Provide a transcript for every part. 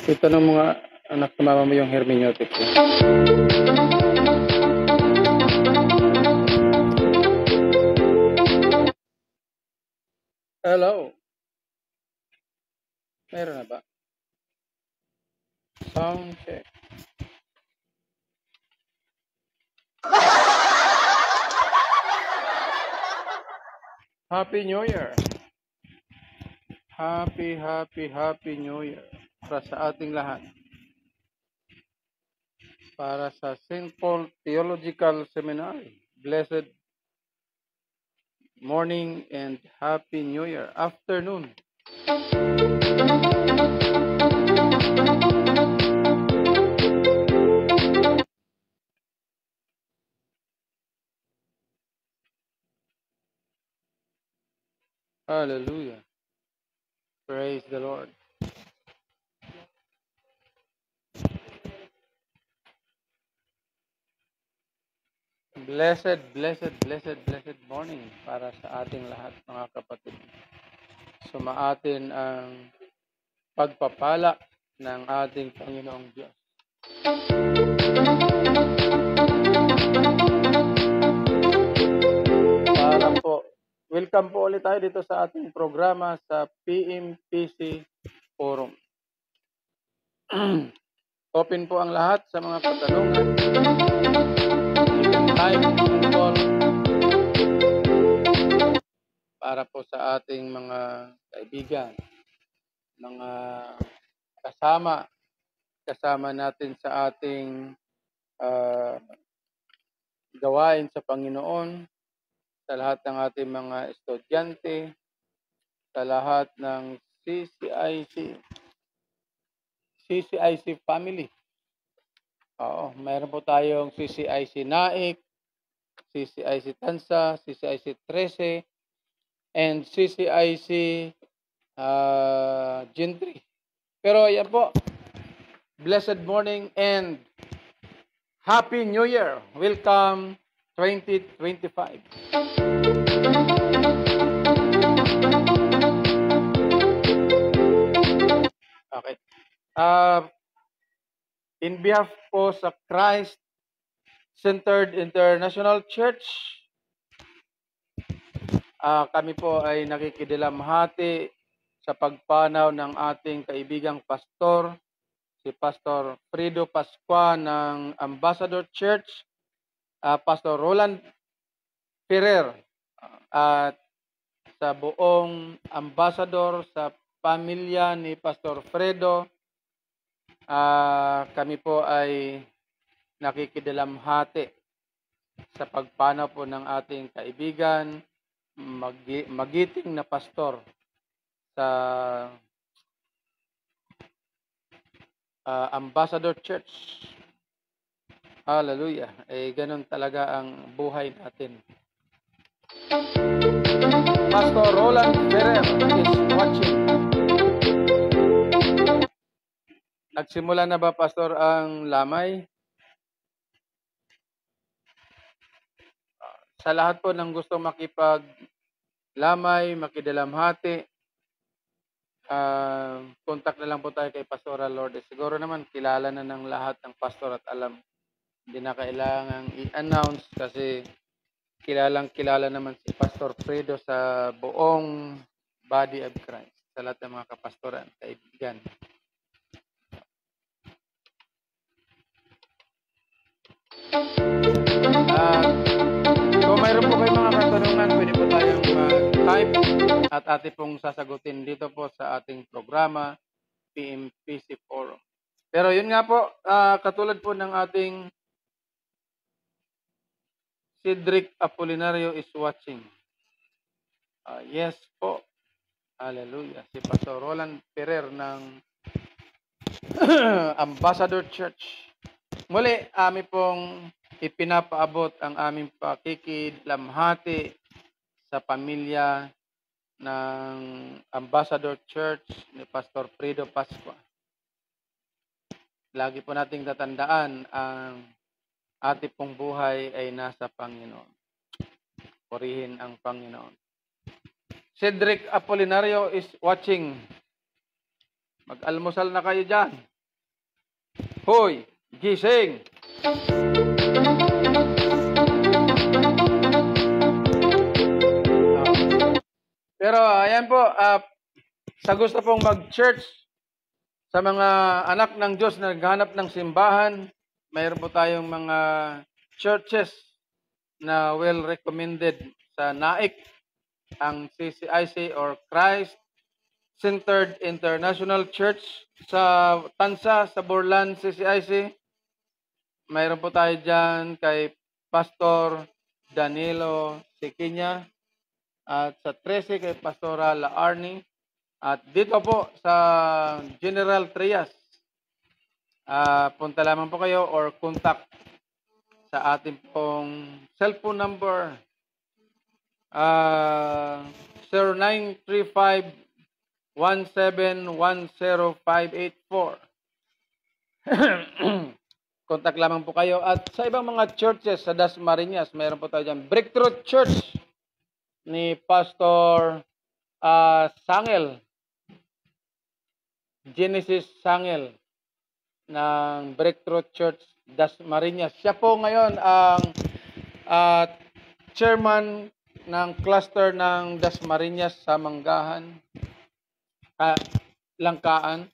Ito ng mga anak na mama mo yung hermeneutic. Hello. Meron na ba? Sound check. Happy New Year. Happy New Year. Para sa ating lahat. Para sa St. Paul Theological Seminary. Blessed morning and Happy New Year. Afternoon. Hallelujah. Praise the Lord. Blessed morning para sa ating lahat, mga kapatid. Sumaatin ang pagpapala ng ating Panginoong Diyos. Welcome po ulit tayo dito sa ating programa sa PMPC Forum. Open po ang lahat sa mga katanungan. You can type and call para po sa ating mga kaibigan, mga kasama natin sa ating gawain sa Panginoon, sa lahat ng ating mga estudyante, sa lahat ng CCIC family. Mayroon po tayong CCIC Naik, CCIC Tansa, CCIC 13, and CCIC Gentry. Pero yan po, blessed morning and Happy New Year. Welcome 2025. Okay. In behalf po sa Christ-Centered International Church, kami po ay nakikidalamhati sa pagpanaw ng ating kaibigang pastor, si Pastor Fredo Pascua ng Ambassador Church, Pastor Roland Ferrer, at sa buong Ambassador, sa pamilya ni Pastor Fredo, kami po ay nakikidalamhati sa pagpanaw po ng ating kaibigan, magiting na pastor sa Ambassador Church. Hallelujah. Ganun talaga ang buhay natin. Pastor Roland Ferrer is watching. Nagsimula na ba, Pastor, ang lamay? Sa lahat po ng gusto makipaglamay, makidalamhati, contact na lang po tayo kay Pastoral Lourdes. Siguro naman kilala na ng lahat ng pastor at alam. Hindi na kailangang i-announce kasi kilala naman si Pastor Fredo sa buong body of Christ, sa lahat ng mga kapastoran, kaibigan. Kung mayroon po kayo mga katanungan, pwede po tayong type at ating pong sasagutin dito po sa ating programa, PMPC Forum. Pero yun nga po, katulad po ng ating Cedric Apolinario is watching. Yes po. Hallelujah. Si Pastor Roland Ferrer ng Ambassador Church. Muli, amin pong ipinapaabot ang aming pakikidalamhati sa pamilya ng Ambassador Church ni Pastor Fredo Pascua. Lagi po nating tatandaan ang ating pong buhay ay nasa Panginoon. Purihin ang Panginoon. Cedric Apolinario is watching. Mag-almusal na kayo dyan. Hoy, gising! Pero ayan po, sa gusto pong mag-church, sa mga anak ng Diyos na naghanap ng simbahan, mayroon po tayong mga churches na well recommended sa NAIC, ang CCIC or Christ Centered International Church sa Tansa, sa Borlan, CCIC. Mayroon po tayo dyan kay Pastor Danilo Siquinya at sa 13 kay Pastora Laarni. At dito po sa General Trias, punta lamang po kayo or contact sa ating pong cellphone number 0935-1710584. Contact lamang po kayo. At sa ibang mga churches sa Dasmariñas, mayroon po tayo dyan. Breakthrough Church ni Pastor Sangel. Genesis Sangel ng Breakthrough Church Dasmariñas. Siya po ngayon ang chairman ng cluster ng Dasmariñas sa Manggahan, Langkaan.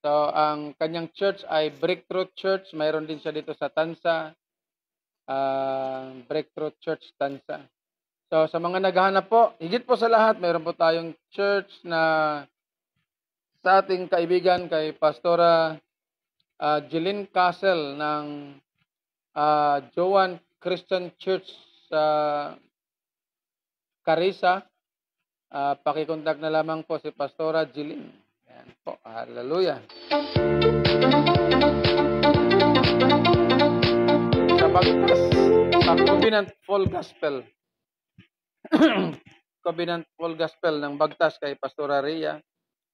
So, ang kanyang church ay Breakthrough Church. Mayroon din siya dito sa Tansa, Breakthrough Church Tansa. So, sa mga naghahanap po, higit po sa lahat, mayroon po tayong church na sa ating kaibigan kay Pastora Jeline Castle ng Joan Christian Church sa Carissa. Pakikontak na lamang po si Pastora Jeline. Ayan po. Hallelujah. Sa Bagtas, sa Covenant Full Gospel. Covenant Full Gospel ng Bagtas kay Pastora Rhea.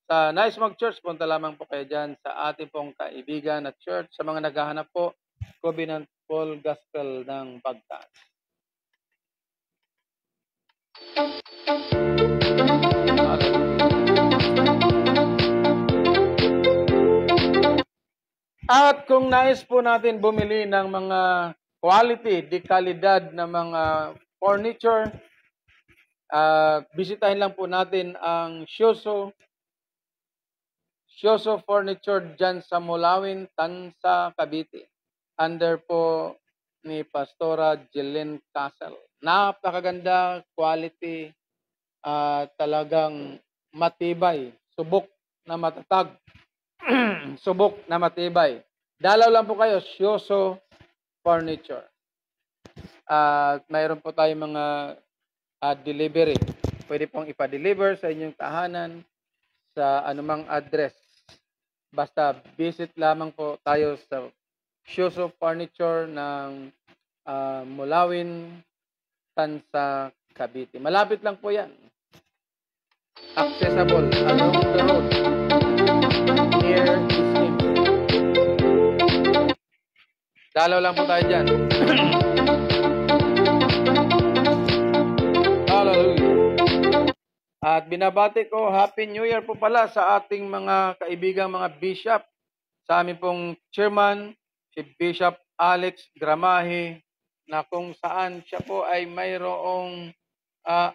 Sa Nais Mag-Church, punta lamang po kayo dyan sa ating pong kaibigan at church. Sa mga naghahanap po, Covenant Full Gospel ng Bagtas. At kung nais po natin bumili ng mga quality, di kalidad na mga furniture, bisitahin lang po natin ang Shioso Furniture dyan sa Mulawin, Tansa, Cavite. Under po ni Pastora Jeline Castle. Napakaganda, quality, talagang matibay, subok na matatag, subok na matibay. Dalaw lang po kayo, Shioso Furniture. At mayroon po tayong mga delivery. Pwede pong ipa-deliver sa inyong tahanan sa anumang address. Basta visit lamang po tayo sa Shioso Furniture ng Mulawin, Tansa, Cavite. Malapit lang po yan. Accessible along the road near Islim. Dalaw lang po tayo dyan. Hallelujah. At binabati ko, Happy New Year po pala sa ating mga kaibigang mga bishop. Sa aming pong chairman, si Bishop Alex Gramahe, na kung saan siya po ay mayroong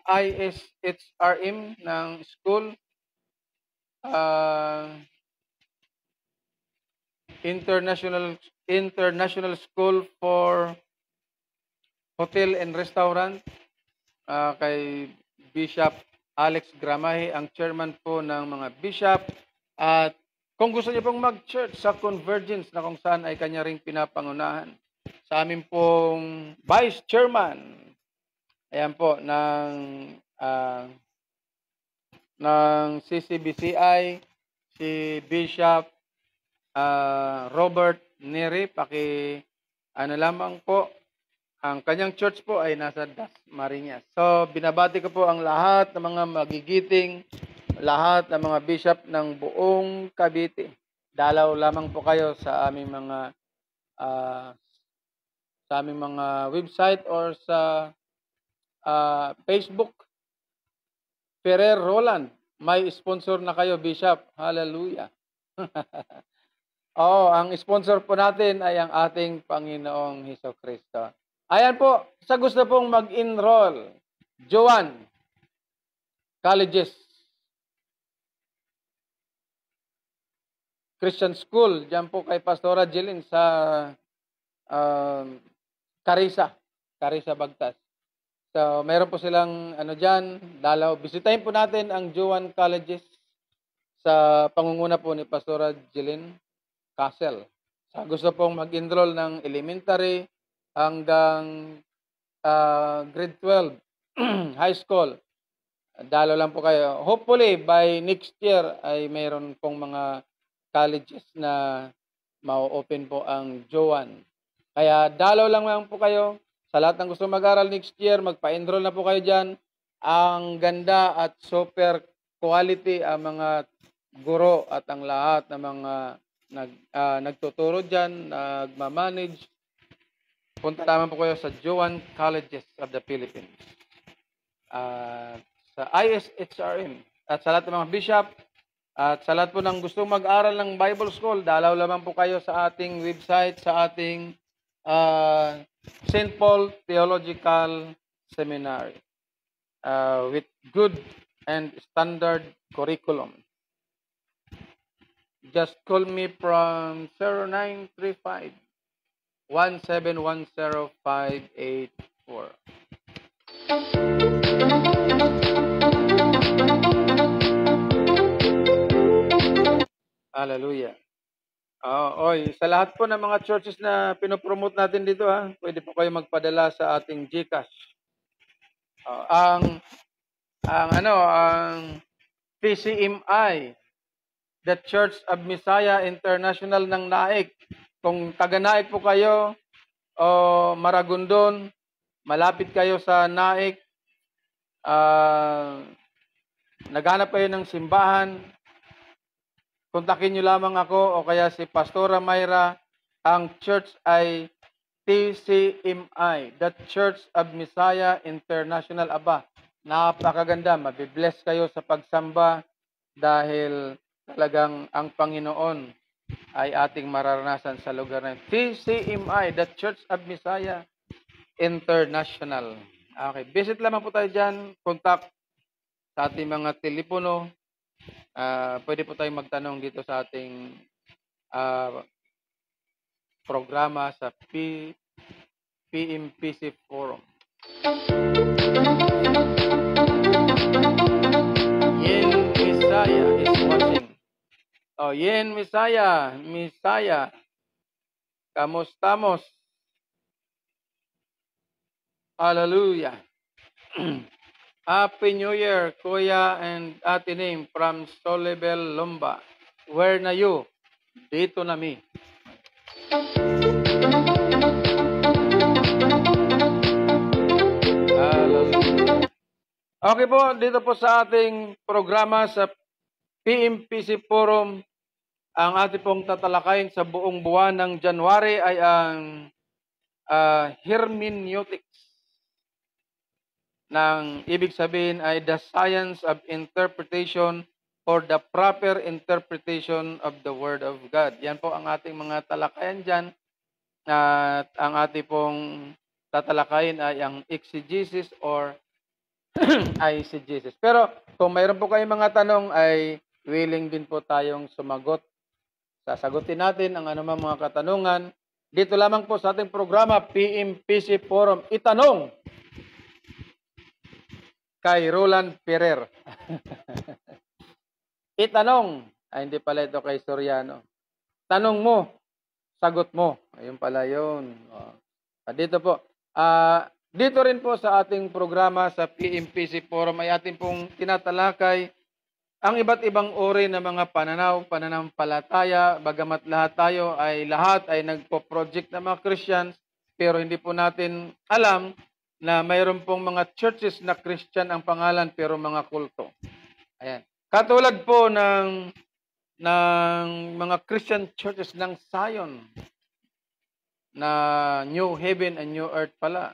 ISHRM ng school, International School for Hotel and Restaurant, kay Bishop Alex Gramahe, ang chairman po ng mga bishop. At kung gusto niyo pong mag-church sa Convergence na kung saan ay kanya ring pinapangunahan, sa amin pong vice chairman, ayan po, ng CCBCI, si Bishop Robert Neri. Ano lamang po, ang kanyang church po ay nasa Dasmariñas. So, binabati ko po ang lahat ng mga magigiting, lahat ng mga bishop ng buong Cavite. Dalaw lamang po kayo sa aming mga website or sa Facebook. Ferrer Roland, may sponsor na kayo, Bishop. Hallelujah. Ang sponsor po natin ay ang ating Panginoong Hesukristo. Ayan po, sa gusto pong mag-enroll, Joan Colleges Christian School, diyan po kay Pastora Jeline sa Carissa, Bagtas. So, mayroon po silang diyan, dalaw. Bisitahin po natin ang Joan Colleges sa pangunguna po ni Pastora Jeline Castle. Sa gusto pong mag-enroll ng elementary hanggang grade 12, high school, dalo lang po kayo. Hopefully, by next year ay mayroon pong mga colleges na ma-open po ang Joan. Kaya dalaw lang po kayo. Sa lahat ng gusto mag-aral next year, magpa-enroll na po kayo dyan. Ang ganda at super quality ang mga guro at ang lahat ng mga nagtuturo dyan, nagmamanage. Punta naman po kayo sa Joan Colleges of the Philippines. Sa ISHRM. At sa lahat ng mga bishop, at sa lahat po ng gusto mag-aral ng Bible School, dalaw lamang po kayo sa ating website, sa ating St. Paul Theological Seminary with good and standard curriculum. Just call me from 0935 1710584. Hallelujah. Sa lahat po ng mga churches na pinopromote natin dito, pwede po kayo magpadala sa ating GCash. Ang PCMI, the Church of Messiah International ng Naik. Kung taga Naik po kayo o Maragondon, malapit kayo sa Naik, naghanap kayo ng simbahan, kontakin nyo lamang ako o kaya si Pastora Mayra. Ang church ay TCMI, the Church of Messiah International. Napakaganda. Mabibless kayo sa pagsamba dahil talagang ang Panginoon ay ating mararanasan sa lugar na TCMI, the Church of Messiah International. Okay, visit lamang po tayo dyan. Contact sa ating mga telepono. Pwede po tayong magtanong dito sa ating programa sa PMPC Forum. Yen Misaya is watching. Yen Misaya. Kamustamos? Hallelujah. Happy New Year, Kuya and Ate Name from Solebel, Lumba. Where na you? Dito na mi. Hallelujah. Okay po, dito po sa ating programa sa PMPC Forum, ang ating pong tatalakayin sa buong buwan ng January ay ang hermeneutics. Nang ibig sabihin ay the science of interpretation or the proper interpretation of the Word of God. Yan po ang ating mga talakayan dyan. At ang ating pong tatalakayin ay ang exegesis or eisegesis. Pero kung mayroon po kayong mga tanong ay willing din po tayong sumagot. Sasagutin natin ang anumang mga katanungan. Dito lamang po sa ating programa, PMPC Forum. Itanong kay Roland Ferrer. Itanong. Hindi pala ito kay Soriano. Tanong mo, sagot mo. Ayun pala yun. Dito po. Dito rin po sa ating programa sa PMPC Forum ay ating pong tinatalakay ang iba't ibang uri ng mga pananampalataya, bagamat lahat ay nagpo-project na mga Christians, pero hindi po natin alam na mayroon pong mga churches na Christian ang pangalan pero mga kulto. Ayan. Katulad po ng mga Christian churches ng Zion na New Heaven and New Earth pala.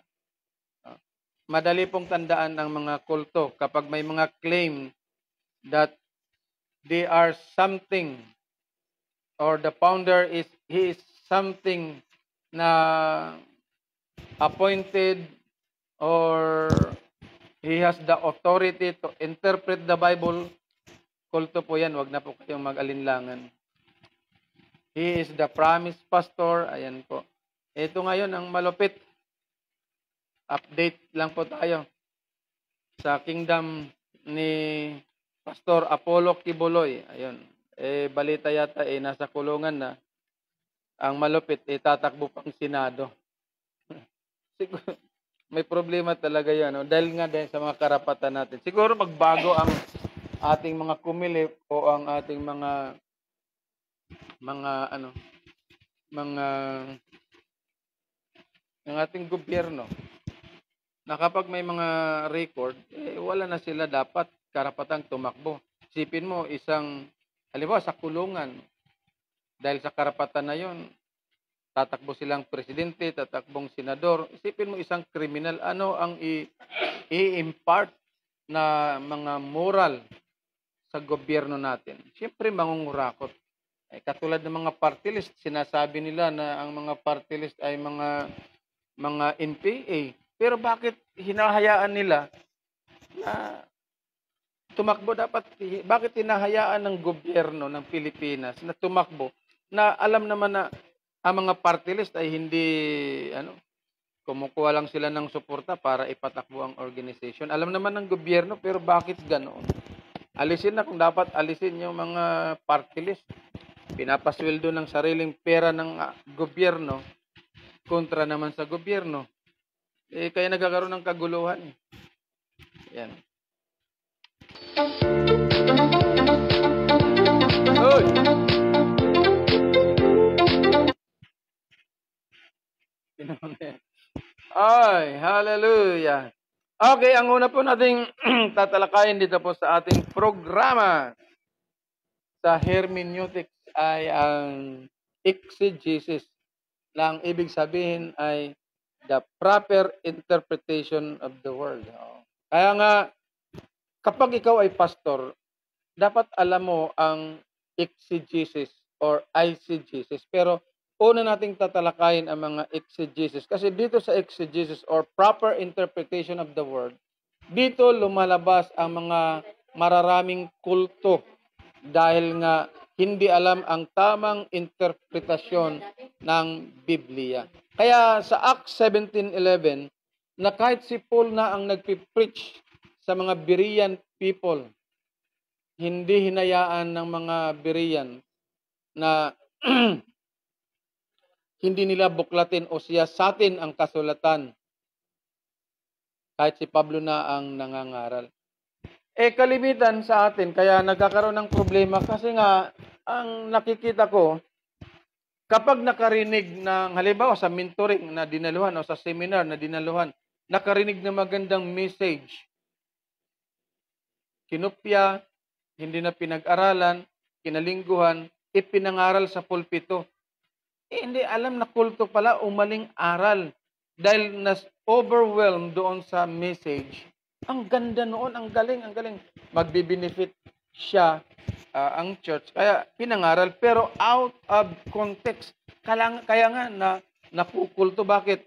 Madali pong tandaan ang mga kulto kapag may mga claim that they are something or the founder he is something na appointed, or he has the authority to interpret the Bible, kulto po yan, wag na po kayong mag-alinlangan. He is the promised pastor, ayan po. Ito ngayon ang malupit. Update lang po tayo sa kingdom ni Pastor Apollo Kibuloy. Ayun. Balita yata nasa kulungan na. Ang malupit tatakbo pang Senado. Siguro may problema talaga 'yan, no? Dahil sa mga karapatan natin. Siguro magbago ang ating mga kumilip o ang ating mga ng ating gobyerno na kapag may mga record, wala na sila dapat karapatang tumakbo. Isipin mo, halimbawa sa kulungan, dahil sa karapatan na yon, tatakbo silang presidente, tatakbong senador. Isipin mo isang kriminal, ano ang i-impart na mga moral sa gobyerno natin? Siyempre, mangungurakot. Katulad ng mga party list, sinasabi nila na ang mga party list ay mga NPA. Pero bakit hinahayaan nila na tumakbo? Bakit hinahayaan ng gobyerno ng Pilipinas na tumakbo na alam naman na ang mga party list ay hindi kumukuha lang sila ng suporta para ipatakbo ang organization. Alam naman ng gobyerno, pero bakit ganoon? Alisin na kung dapat alisin yung mga party list. Pinapasweldo ng sariling pera ng gobyerno kontra naman sa gobyerno. Kaya nagkakaroon ng kaguluhan. Yan. Hoy! Ay, hallelujah. Okay, ang una po nating tatalakayin dito po sa ating programa sa hermeneutics ay ang exegesis. Lang ibig sabihin ay the proper interpretation of the word. Kaya nga, kapag ikaw ay pastor, dapat alam mo ang exegesis or eisegesis. Pero una nating tatalakayin ang mga exegesis. Kasi dito sa exegesis or proper interpretation of the word, dito lumalabas ang mga mararaming kulto dahil nga hindi alam ang tamang interpretasyon ng Biblia. Kaya sa Acts 17:11, na kahit si Paul na ang nagpipreach sa mga Berean people, hindi hinayaan ng mga Berean na hindi nila buklatin o siyasatin ang kasulatan. Kahit si Pablo na ang nangangaral. Kalimitan sa atin, kaya nagkakaroon ng problema kasi nga, ang nakikita ko, kapag nakarinig ng, halimbawa sa mentoring na dinaluhan o sa seminar na dinaluhan, nakarinig na magandang message, kinopya, hindi na pinag-aralan, kinalingguhan, ipinangaral sa pulpito. Hindi alam na kulto pala, umaling aral. Dahil nas-overwhelmed doon sa message. Ang ganda noon, ang galing. Magbibenefit siya, ang church. Kaya pinangaral, pero out of context. Kaya nga napukulto. Bakit?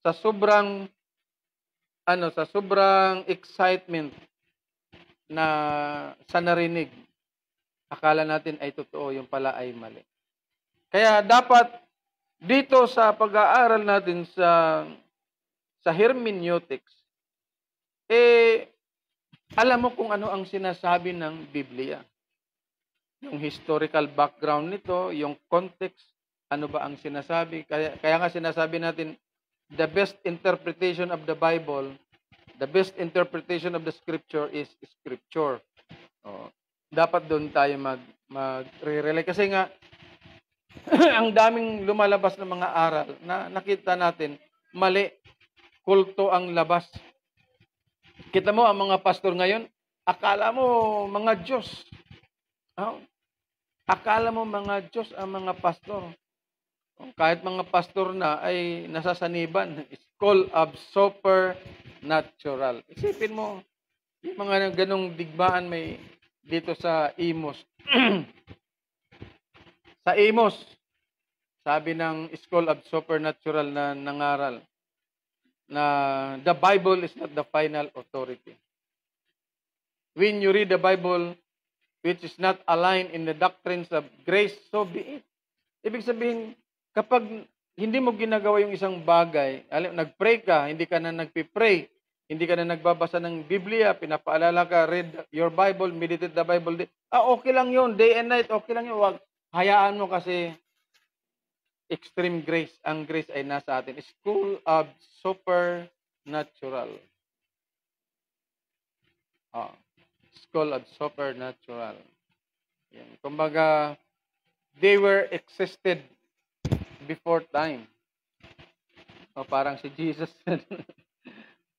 Sa sobrang excitement na sa narinig, akala natin ay totoo, yung pala ay mali. Kaya dapat dito sa pag-aaral natin sa hermeneutics, alam mo kung ano ang sinasabi ng Biblia. Yung historical background nito, yung context, ano ba ang sinasabi. Kaya nga sinasabi natin, the best interpretation of the Bible, the best interpretation of the Scripture is Scripture. Dapat doon tayo mag-relay. Kasi nga, ang daming lumalabas ng mga aral na nakita natin, mali, kulto ang labas. Kita mo, ang mga pastor ngayon, akala mo mga Diyos. Akala mo mga Diyos ang mga pastor. Kahit mga pastor na ay nasasaniban. It's called of supernatural. Isipin mo, yung mga ganong digmaan may dito sa Imos. Sa Amos, sabi ng School of Supernatural na nangaral na the Bible is not the final authority. When you read the Bible, which is not aligned in the doctrines of grace, so be it. Ibig sabihin, kapag hindi mo ginagawa yung isang bagay, nag-pray ka, hindi ka na nagpipray, hindi ka na nagbabasa ng Biblia, pinapaalala ka, read your Bible, meditate the Bible, okay lang yun, day and night, okay lang yun. Wag, hayaan mo kasi extreme grace. Ang grace ay nasa atin. School of Supernatural. School of Supernatural. Yan. Kumbaga, they were existed before time. Parang si Jesus.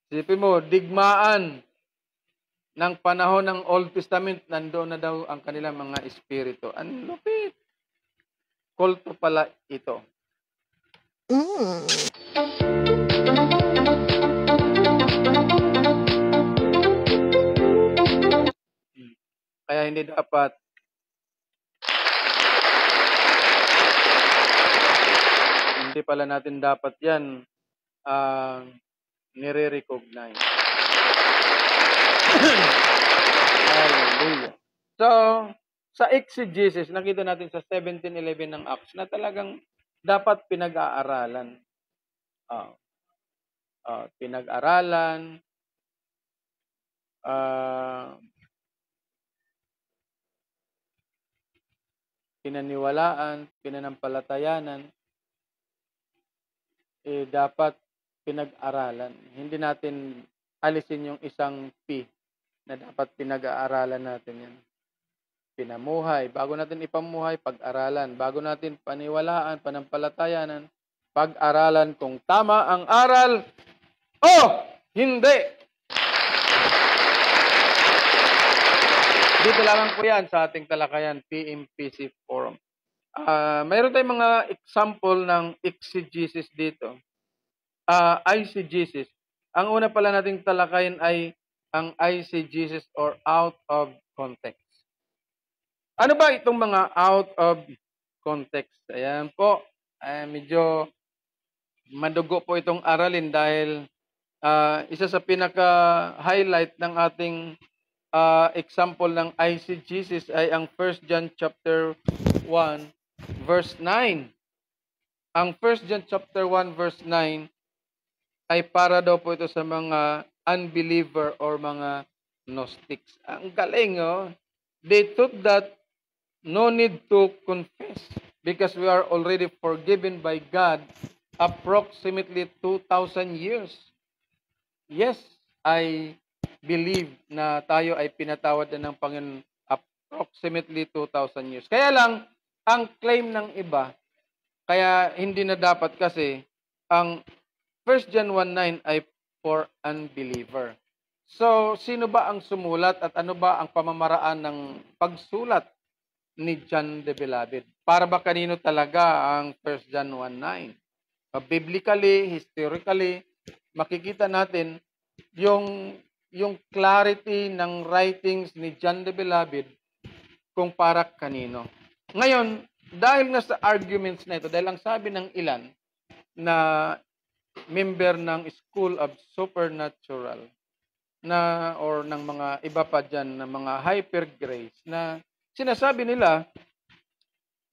Sipin mo, digmaan ng panahon ng Old Testament, nandoon na daw ang kanilang mga espiritu. Ang lupit. Kulto pala ito. Kaya hindi dapat hindi pala natin dapat yan nire-recognize. Hallelujah. So, sa exegesis, nakita natin sa 17:11 ng Acts na talagang dapat pinag-aaralan. Pinag-aralan, pinaniwalaan, pinanampalatayanan, dapat pinag-aralan. Hindi natin alisin yung isang P na dapat pinag-aaralan natin yan. Pinamuhay. Bago natin ipamuhay, pag-aralan. Bago natin paniwalaan, panampalatayanan, pag-aralan kung tama ang aral o hindi. Dito lamang po yan sa ating talakayan, PMPC Forum. Mayroon tayong mga example ng exegesis dito. Eisegesis. Ang una pala nating talakayin ay ang eisegesis or out of context. Ano ba itong mga out of context? Ayan po, medyo madugo po itong aralin dahil isa sa pinaka-highlight ng ating example ng eisegesis ay ang 1 John chapter 1 verse 9. Ang 1 John chapter 1 verse 9 ay para daw po ito sa mga unbeliever or mga Gnostics. Ang galing, oh. They thought that no need to confess because we are already forgiven by God approximately 2,000 years. Yes, I believe na tayo ay pinatawad na ng Panginoon approximately 2,000 years. Kaya lang, ang claim ng iba, kaya hindi na dapat kasi, ang 1 John 1:9 ay for unbeliever. So, sino ba ang sumulat at ano ba ang pamamaraan ng pagsulat ni John the Beloved? Para ba kanino talaga ang 1 John 1:9? Biblically, historically, makikita natin yung clarity ng writings ni John the Beloved kung para kanino. Ngayon, dahil nga sa arguments na ito, dahil ang sabi ng ilan na member ng School of Supernatural na or ng mga iba pa dyan na mga hyper grace na sinasabi nila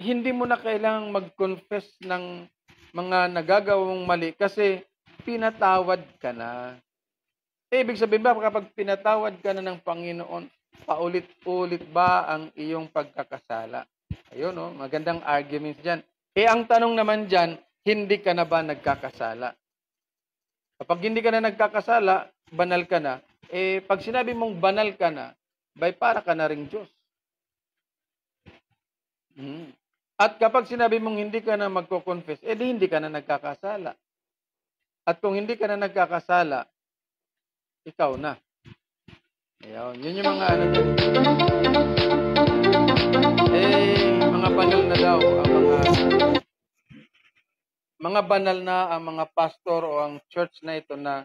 hindi mo na kailangang mag-confess ng mga nagagawang mali kasi pinatawad ka na. Ibig sabihin ba kapag pinatawad ka na ng Panginoon, paulit-ulit ba ang iyong pagkakasala? Ayun, no? Magandang arguments dyan. Ang tanong naman dyan, hindi ka na ba nagkakasala? Kapag hindi ka na nagkakasala, banal ka na. Pag sinabi mong banal ka na, para ka na ring Diyos. At kapag sinabi mong hindi ka na magko-confess, di hindi ka na nagkakasala. At kung hindi ka na nagkakasala, ikaw na. Ayun, yun yung mga ano dyan. Mga banal na daw, mga banal na ang mga pastor o ang church na ito na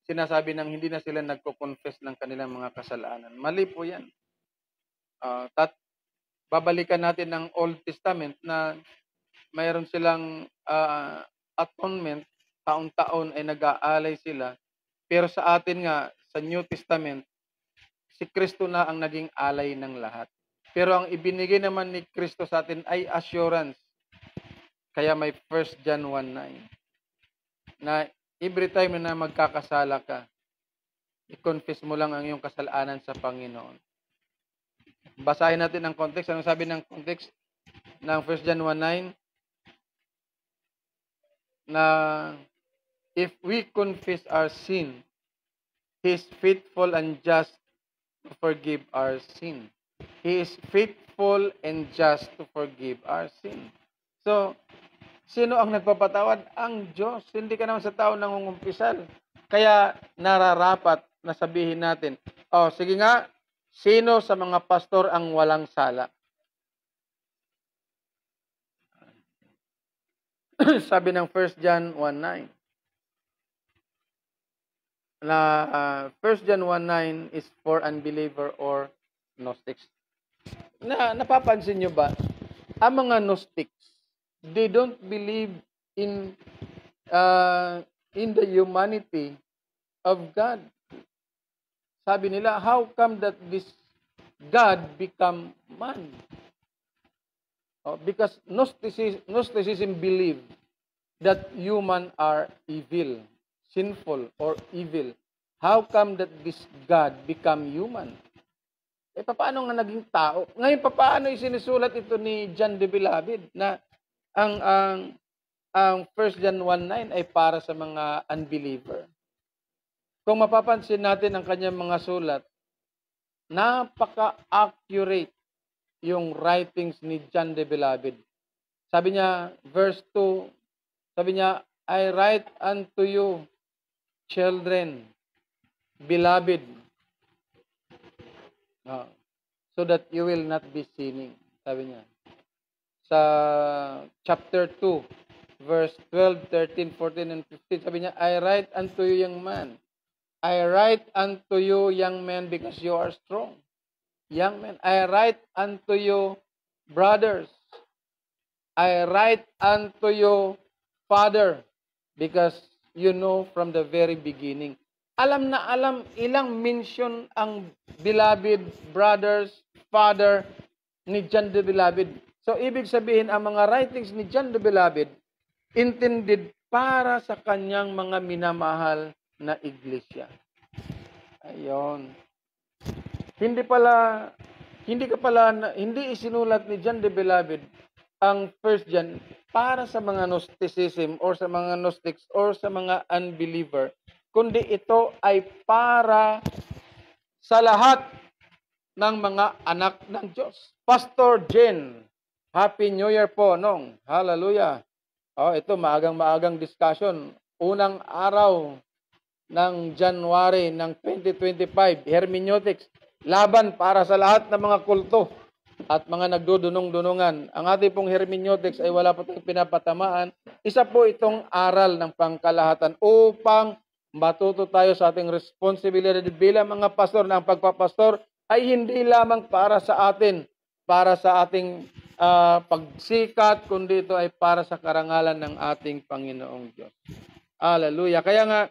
sinasabi ng hindi na sila nagko-confess ng kanilang mga kasalanan. Mali po yan. babalikan natin ang Old Testament na mayroon silang atonement, taon-taon ay nag-aalay sila. Pero sa atin nga, sa New Testament, si Kristo na ang naging alay ng lahat. Pero ang ibinigay naman ni Kristo sa atin ay assurance. Kaya may 1 John 1:9 na every time na magkakasala ka, i-confess mo lang ang iyong kasalanan sa Panginoon. Basahin natin ang context. Anong sabi ng context ng 1 John 1:9? Na if we confess our sin, He is faithful and just to forgive our sin. He is faithful and just to forgive our sin. So, sino ang nagpapatawad? Ang Diyos. Hindi ka naman sa tao nangungumpisal. Kaya nararapat na sabihin natin, sige nga, sino sa mga pastor ang walang sala? Sabi ng 1 John 1:9. Na 1 John 1:9 is for unbeliever or Gnostics. Napapansin nyo ba? Ang mga Gnostics, they don't believe in the humanity of God. Sabi nila, how come that this God become man? Because Gnosticism believe that human are evil, sinful or evil. How come that this God become human? Paano nga naging tao? Ngayon, paano isinusulat ito ni John the Beloved na ang 1 John 1:9 ay para sa mga unbeliever? Kung mapapansin natin ang kanyang mga sulat, napaka-accurate yung writings ni John the Beloved. Sabi niya, verse 2, sabi niya, I write unto you, children, beloved, so that you will not be sinning. Sabi niya. Sa chapter 2, verse 12, 13, 14, and 15, sabi niya, I write unto you, young man. I write unto you, young men, because you are strong. Young men, I write unto you, brothers. I write unto you, father, because you know from the very beginning. Alam na alam, ilang mention ang beloved, brothers, father ni John the Beloved. So, ibig sabihin, ang mga writings ni John the Beloved, intended para sa kanyang mga minamahal na iglesia. Ayon. Hindi isinulat ni John the Beloved ang 1 John para sa mga Gnosticism or sa mga Gnostics or sa mga unbeliever, kundi ito ay para sa lahat ng mga anak ng Diyos. Pastor Jen, Happy New Year po, Nong. Hallelujah. Ito, maagang discussion. Unang araw ng January ng 2025, hermeneutics, laban para sa lahat ng mga kulto at mga nagdudunong-dunungan. Ang ating pong hermeneutics ay wala po tayong pinapatamaan. Isa po itong aral ng pangkalahatan upang matuto tayo sa ating responsibilidad bilang mga pastor na ang pagpapastor ay hindi lamang para sa atin, para sa ating pagsikat, kundi ito ay para sa karangalan ng ating Panginoong Diyos. Hallelujah. Kaya nga,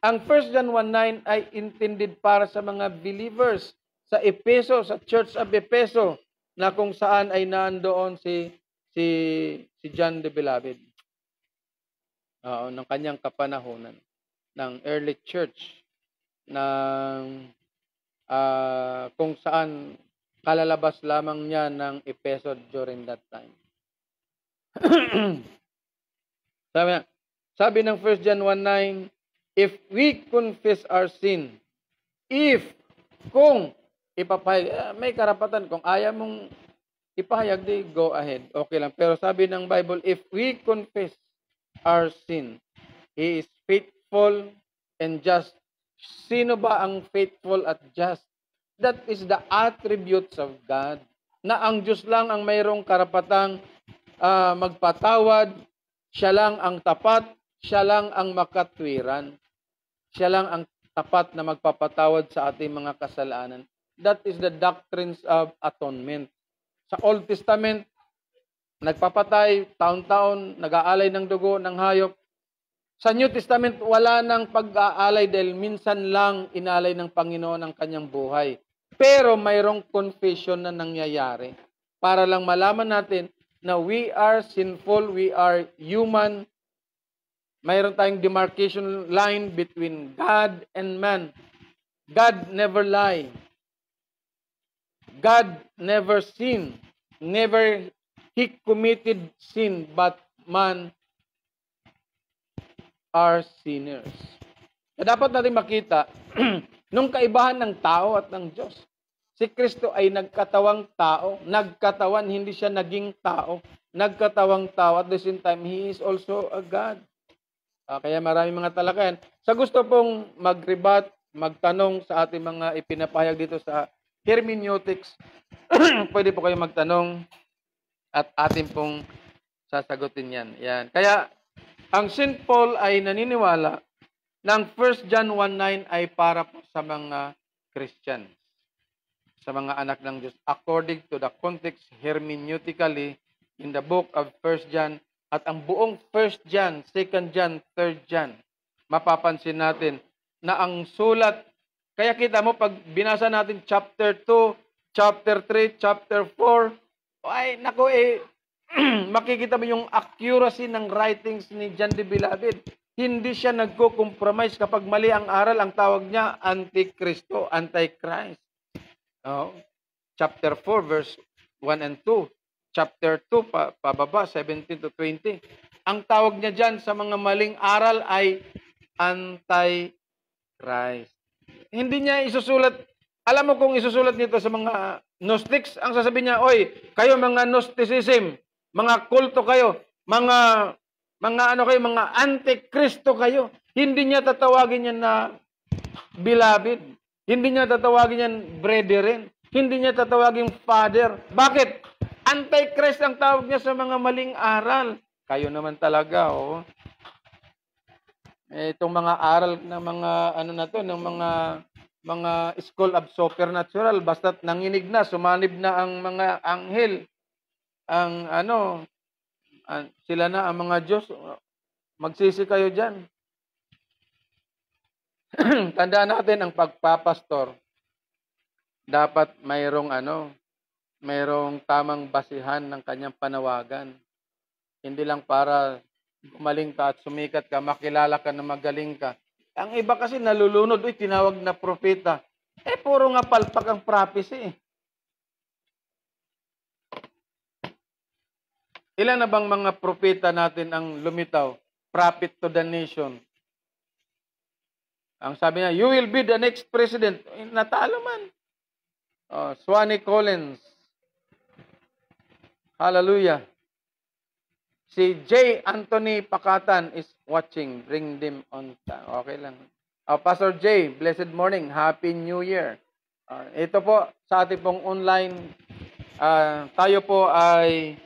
ang 1 John 1:9 ay intended para sa mga believers sa Efeso, sa Church of Efeso, na kung saan ay nandoon si John the Beloved. Ng kanyang kapanahonan, ng early church, ng kung saan kalalabas lamang niya ng Efeso during that time. Sabi ng 1 John 1:9, if we confess our sin, kung ipapahayag, may karapatan, kung ayaw mong ipahayag, di go ahead, okay lang. Pero sabi ng Bible, if we confess our sin, He is faithful and just. Sino ba ang faithful at just? That is the attributes of God. Na ang Diyos lang ang mayroong karapatang magpatawad, siya lang ang tapat, siya lang ang makatwiran. Siya lang ang tapat na magpapatawad sa ating mga kasalanan. That is the doctrines of atonement. Sa Old Testament, nagpapatay, taon-taon, nag-aalay ng dugo, ng hayop. Sa New Testament, wala nang pag-aalay dahil minsan lang inalay ng Panginoon ang kanyang buhay. Pero mayroong confession na nangyayari para lang malaman natin na we are sinful, we are human. Mayroon tayong demarcation line between God and man. God never lie. God never sin. Never he committed sin, but man are sinners. Kaya dapat natin makita nung kaibahan ng tao at ng Diyos. Si Kristo ay nagkatawang tao. Nagkatawan, hindi siya naging tao. Nagkatawang tao. At the same time, He is also a God. Kaya maraming mga talakayan. Sa gusto pong mag-rebat, magtanong sa ating mga ipinapahayag dito sa hermeneutics, pwede po kayo magtanong at atin pong sasagutin yan. Yan. Kaya, ang St. Paul ay naniniwala na ang 1 John 1:9 ay para po sa mga Christians, sa mga anak ng Diyos, according to the context hermeneutically in the book of 1 John. At ang buong 1 John, 2 John, 3 John, mapapansin natin na ang sulat, kaya kita mo pag binasa natin chapter 2, chapter 3, chapter 4, ay naku makikita mo yung accuracy ng writings ni John the Beloved. Hindi siya nagko-compromise kapag mali ang aral, ang tawag niya Antikristo, Antichrist. Chapter 4, verse 1 and 2. Chapter 2, pababa, 17 to 20. Ang tawag niya dyan sa mga maling aral ay Antichrist. Hindi niya isusulat, alam mo kung isusulat nito sa mga Gnostics, ang sasabihin niya, oy, kayo mga Gnosticism, mga kulto kayo, mga Antikristo kayo. Hindi niya tatawagin yan na beloved. Hindi niya tatawagin yan brethren. Hindi niya tatawagin father. Bakit? Antichrist ang tawag niya sa mga maling aral. Kayo naman talaga, oh. Itong mga aral ng mga ng mga school of supernatural, basta't nanginig na, sumanib na ang mga anghel, ang sila na ang mga Diyos, magsisi kayo diyan. Tandaan natin ang pagpapastor. Dapat mayroong tamang basihan ng kanyang panawagan. Hindi lang para gumaling ka at sumikat ka, makilala ka na magaling ka. Ang iba kasi nalulunod, tinawag na propeta. Puro nga palpak ang prophecy. Ilan na bang mga propeta natin ang lumitaw? Prophet to the nation. Ang sabi niya, you will be the next president. Natalo man. Swanee Collins. Hallelujah. Si J. Anthony Pakatan is watching. Bring them on. Okay lang. Pastor J, blessed morning. Happy New Year. Ito po, sa ating pong online, tayo po ay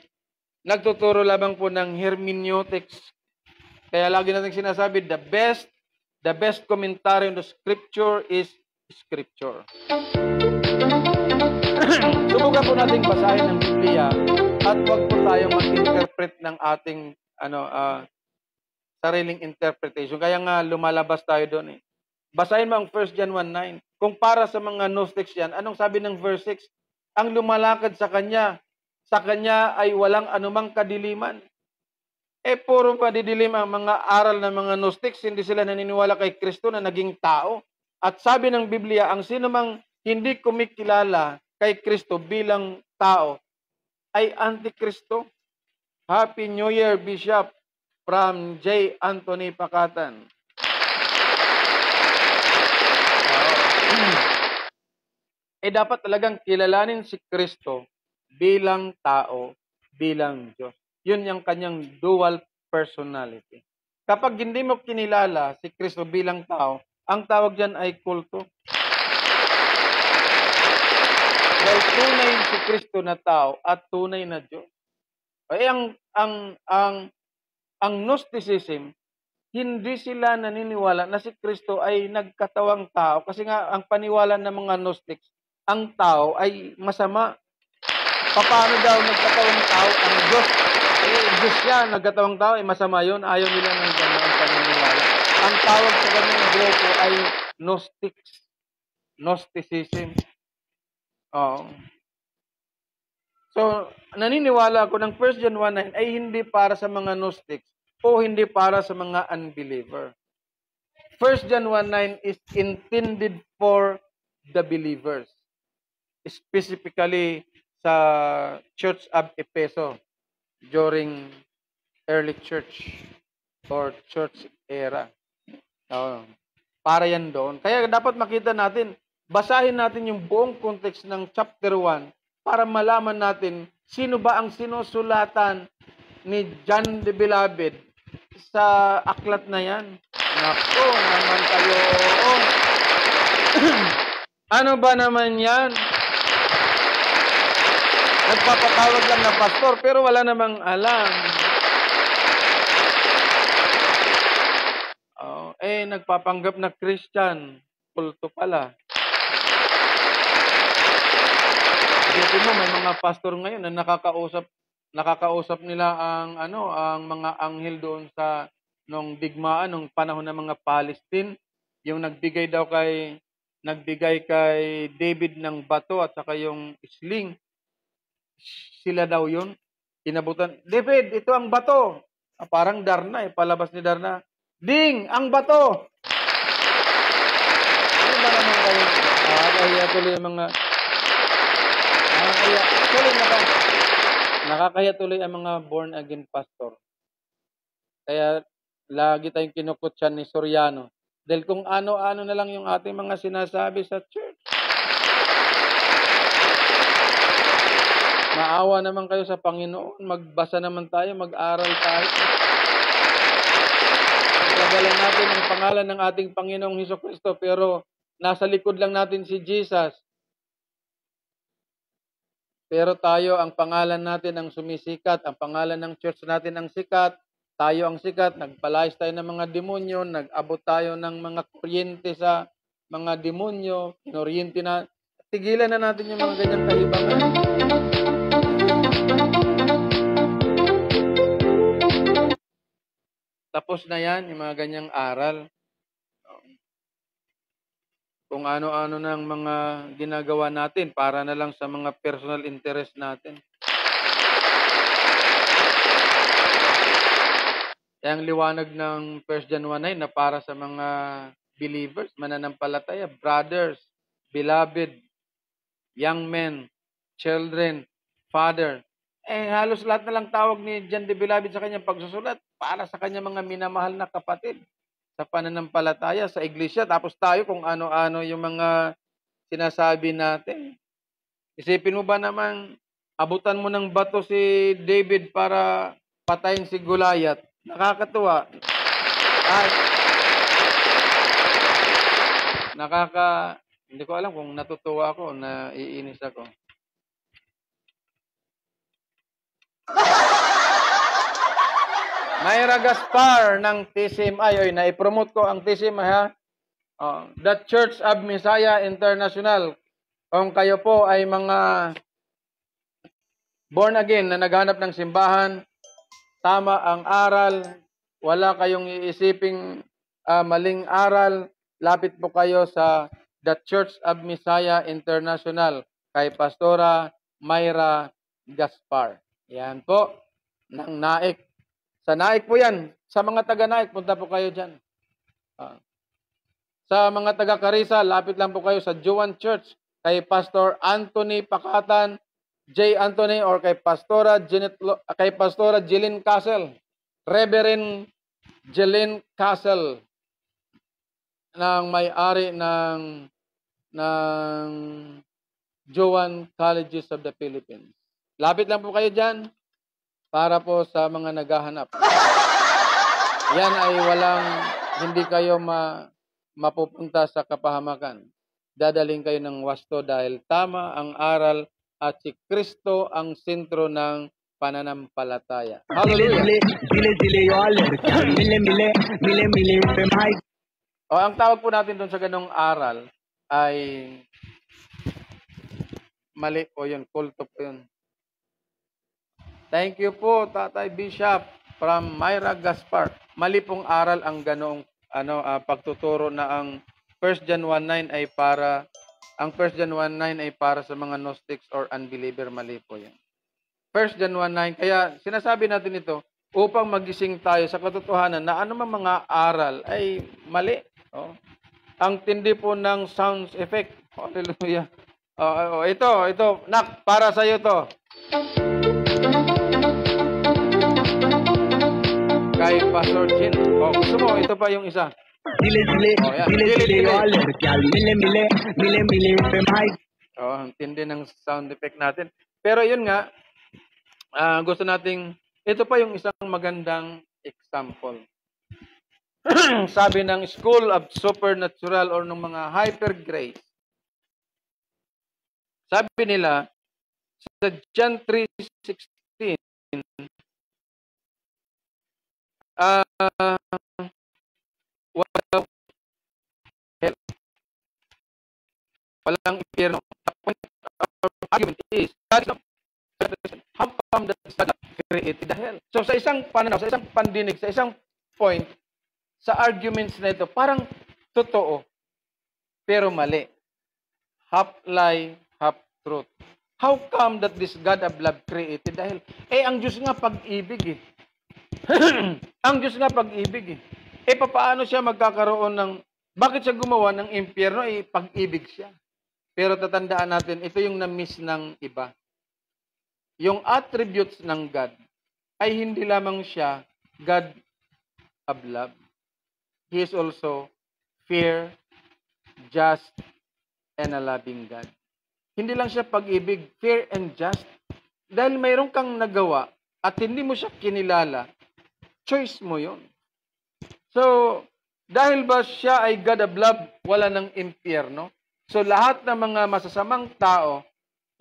nagtuturo lamang po ng hermeneutics. Kaya lagi natin sinasabi, the best commentary on the scripture is scripture. Subukan po natin basahin ang Biblia at huwag po tayong mag-interpret ng ating sariling interpretation. Kaya nga lumalabas tayo doon. Basahin mo ang 1 John 1:9. Kung para sa mga Gnostics yan, anong sabi ng verse 6? Ang lumalakad sa kanya ay walang anumang kadiliman. Puro madidilim ang mga aral ng mga Gnostics, hindi sila naniniwala kay Kristo na naging tao. At sabi ng Biblia, ang sinumang hindi kumikilala kay Kristo bilang tao ay Antikristo. Happy New Year, Bishop, from J. Anthony Pakatan. Dapat talagang kilalanin si Kristo bilang tao, bilang Diyos. Yun yung kanyang dual personality. Kapag hindi mo kinilala si Kristo bilang tao, ang tawag dyan ay kulto. Dahil tunay si Kristo na tao at tunay na Diyos. Ang Gnosticism, hindi sila naniniwala na si Kristo ay nagkatawang tao. Kasi nga, ang paniwala ng mga Gnostics, ang tao ay masama. Paano daw nagkatawang tao ang Diyos? Diyos yan, nagkatawang tao, masama yun. Ayaw nila ng gano'ng paniniwala. Ang tawag sa ganyang grupo ay Gnostics. Gnosticism. Oo. So, naniniwala ako ng 1 John 1:9 ay hindi para sa mga Gnostics o hindi para sa mga unbeliever. 1 John 1:9 is intended for the believers. Specifically sa Church of Ephesus during early church or church era. Para yan doon. Kaya dapat makita natin, basahin natin yung buong context ng chapter 1 para malaman natin sino ba ang sinusulatan ni John the Beloved sa aklat na yan. Nako naman kayo. Ano ba naman yan? Nagpapatawag lang na pastor pero wala namang alam. Nagpapanggap na Christian. Kulto pala. Isipin mo, may mga pastor ngayon na nakakausap nila ang mga anghel doon sa nung digmaan, nung panahon ng mga Palestine, yung nagbigay kay David ng bato at saka yung sling. Sila daw yun. Inabutan, David, ito ang bato. Parang Darna, palabas ni Darna. Ding, ang bato! Ano ba naman kayo? Nakakahiya tuloy ang mga... Nakakahiya tuloy ang mga born-again pastor. Kaya lagi tayong kinukutyan ni Soriano. Dahil kung ano-ano na lang yung ating mga sinasabi sa church. Maawa naman kayo sa Panginoon. Magbasa naman tayo, mag-aral tayo. Pagalan natin ang pangalan ng ating Panginoong Hesukristo, pero nasa likod lang natin si Jesus. Pero tayo, ang pangalan natin ang sumisikat, ang pangalan ng church natin ang sikat, tayo ang sikat, nagpalayas tayo ng mga demonyo, nag-abot tayo ng mga kuryente sa mga demonyo, kinuryente na, tigilan na natin yung mga ganyang kahibangan. Tapos na yan, yung mga ganyang aral. Kung ano-ano na ang mga ginagawa natin para na lang sa mga personal interest natin. Kaya ang liwanag ng 1 John 1:9 na para sa mga believers, mananampalataya, brothers, beloved, young men, children, father. Halos lahat na lang tawag ni John the Beloved sa kanyang pagsusulat para sa kanyang mga minamahal na kapatid sa pananampalataya, sa iglesia. Tapos tayo kung ano-ano yung mga sinasabi natin. Isipin mo ba naman, abutan mo ng bato si David para patayin si Goliath? Nakakatuwa. Hindi ko alam kung natutuwa ako o naiinis ako. Mayra Gaspar ng TCMI. Naipromote ko ang TCMI ha. The Church of Messiah International. Kung kayo po ay mga born again na naghanap ng simbahan, tama ang aral, wala kayong iisiping maling aral, lapit po kayo sa The Church of Messiah International kay Pastora Mayra Gaspar. Yan po, ng Naik. Sa Naik po yan. Sa mga taga-Naik, punta po kayo dyan. Sa mga taga-Carissa, lapit lang po kayo sa Juan Church kay Pastor Anthony Pakatan, J. Anthony, or kay Pastora Jeline Castle, Reverend Jeline Castle, ng may-ari ng Juan Colleges of the Philippines. Lapit lang po kayo dyan para po sa mga naghahanap. Yan ay hindi kayo mapupunta sa kapahamakan. Dadaling kayo ng wasto dahil tama ang aral at si Kristo ang sentro ng pananampalataya. Hallelujah! Ang tawag po natin doon sa ganong aral ay mali po yun, kulto po yun. Thank you po, Tatay Bishop from Myra Gaspar. Mali pong aral ang ganoong pagtuturo na ang 1 John 1:9 ay para ang 1 John 1:9 ay para sa mga Gnostics or unbeliever. Mali po 'yan. 1 John 1:9, kaya sinasabi natin ito upang magising tayo sa katotohanan na anumang mga aral ay mali. Oh. Ang tindi po ng sound effect. Hallelujah. Ito, nak, para sa iyo to. Kay Pastor Jin. Gusto mo, ito pa yung isa. Ang tindi ng sound effect natin. Pero yun nga, gusto nating, ito pa yung isang magandang example. Sabi ng School of Supernatural or ng mga Hyper Grace, sabi nila, sa John 3:16, walang impyerno. Argument is, how come that God created the hell? So sa isang pananaw, sa isang pandinig, sa isang point, sa arguments na ito, parang totoo, pero mali. Half lie, half truth. How come that this God of love created the hell? Ang Diyos nga pag-ibig eh. Ang Diyos nga pag-ibig eh. Paano siya magkakaroon ng, bakit siya gumawa ng impyerno? Pag-ibig siya. Pero tatandaan natin, ito yung na-miss ng iba. Yung attributes ng God ay hindi lamang siya God of love. He is also fair, just, and a loving God. Hindi lang siya pag-ibig, fair and just. Dahil mayroon kang nagawa at hindi mo siya kinilala, choice mo yon. So, dahil ba siya ay God of love, wala ng impyerno? So, lahat ng mga masasamang tao,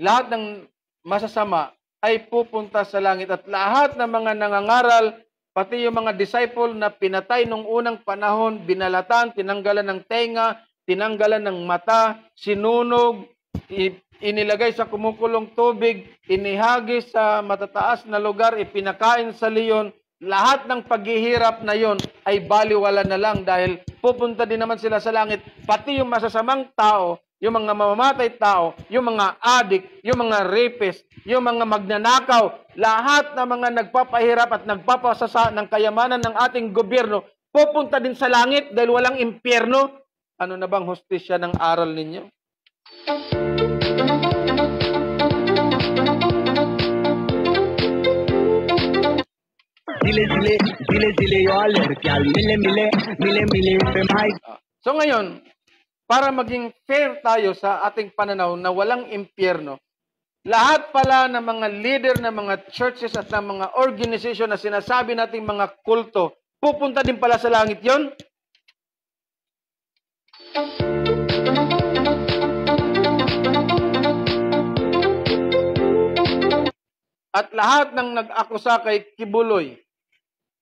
lahat ng masasama ay pupunta sa langit. At lahat ng mga nangangaral, pati yung mga disciple na pinatay nung unang panahon, binalatan, tinanggalan ng tenga, tinanggalan ng mata, sinunog, inilagay sa kumukulong tubig, inihagis sa matataas na lugar, ipinakain sa leon, lahat ng paghihirap na yon ay baliwala na lang dahil pupunta din naman sila sa langit. Pati yung masasamang tao, yung mga mamamatay tao, yung mga adik, yung mga rapist, yung mga magnanakaw, lahat ng mga nagpapahirap at nagpapasasa ng kayamanan ng ating gobyerno, pupunta din sa langit dahil walang impyerno. Ano na bang hustisya ng aral ninyo? So ngayon, para maging fair tayo sa ating pananaw na walang impyerno, lahat pala ng mga leader ng mga churches at ng mga organization na sinasabi nating mga kulto, pupunta din pala sa langit yon. At lahat ng nag-akusa kay Kibuloy,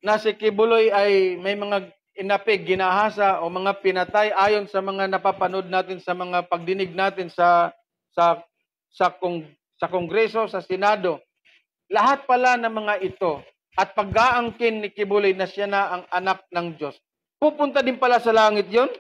na si Kibuloy ay may mga inapig, ginahasa o mga pinatay ayon sa mga napapanood natin sa mga pagdinig natin sa Kongreso, sa Senado. Lahat pala ng mga ito at pag-aangkin ni Kibuloy na siya na ang anak ng Diyos, pupunta din pala sa langit yon.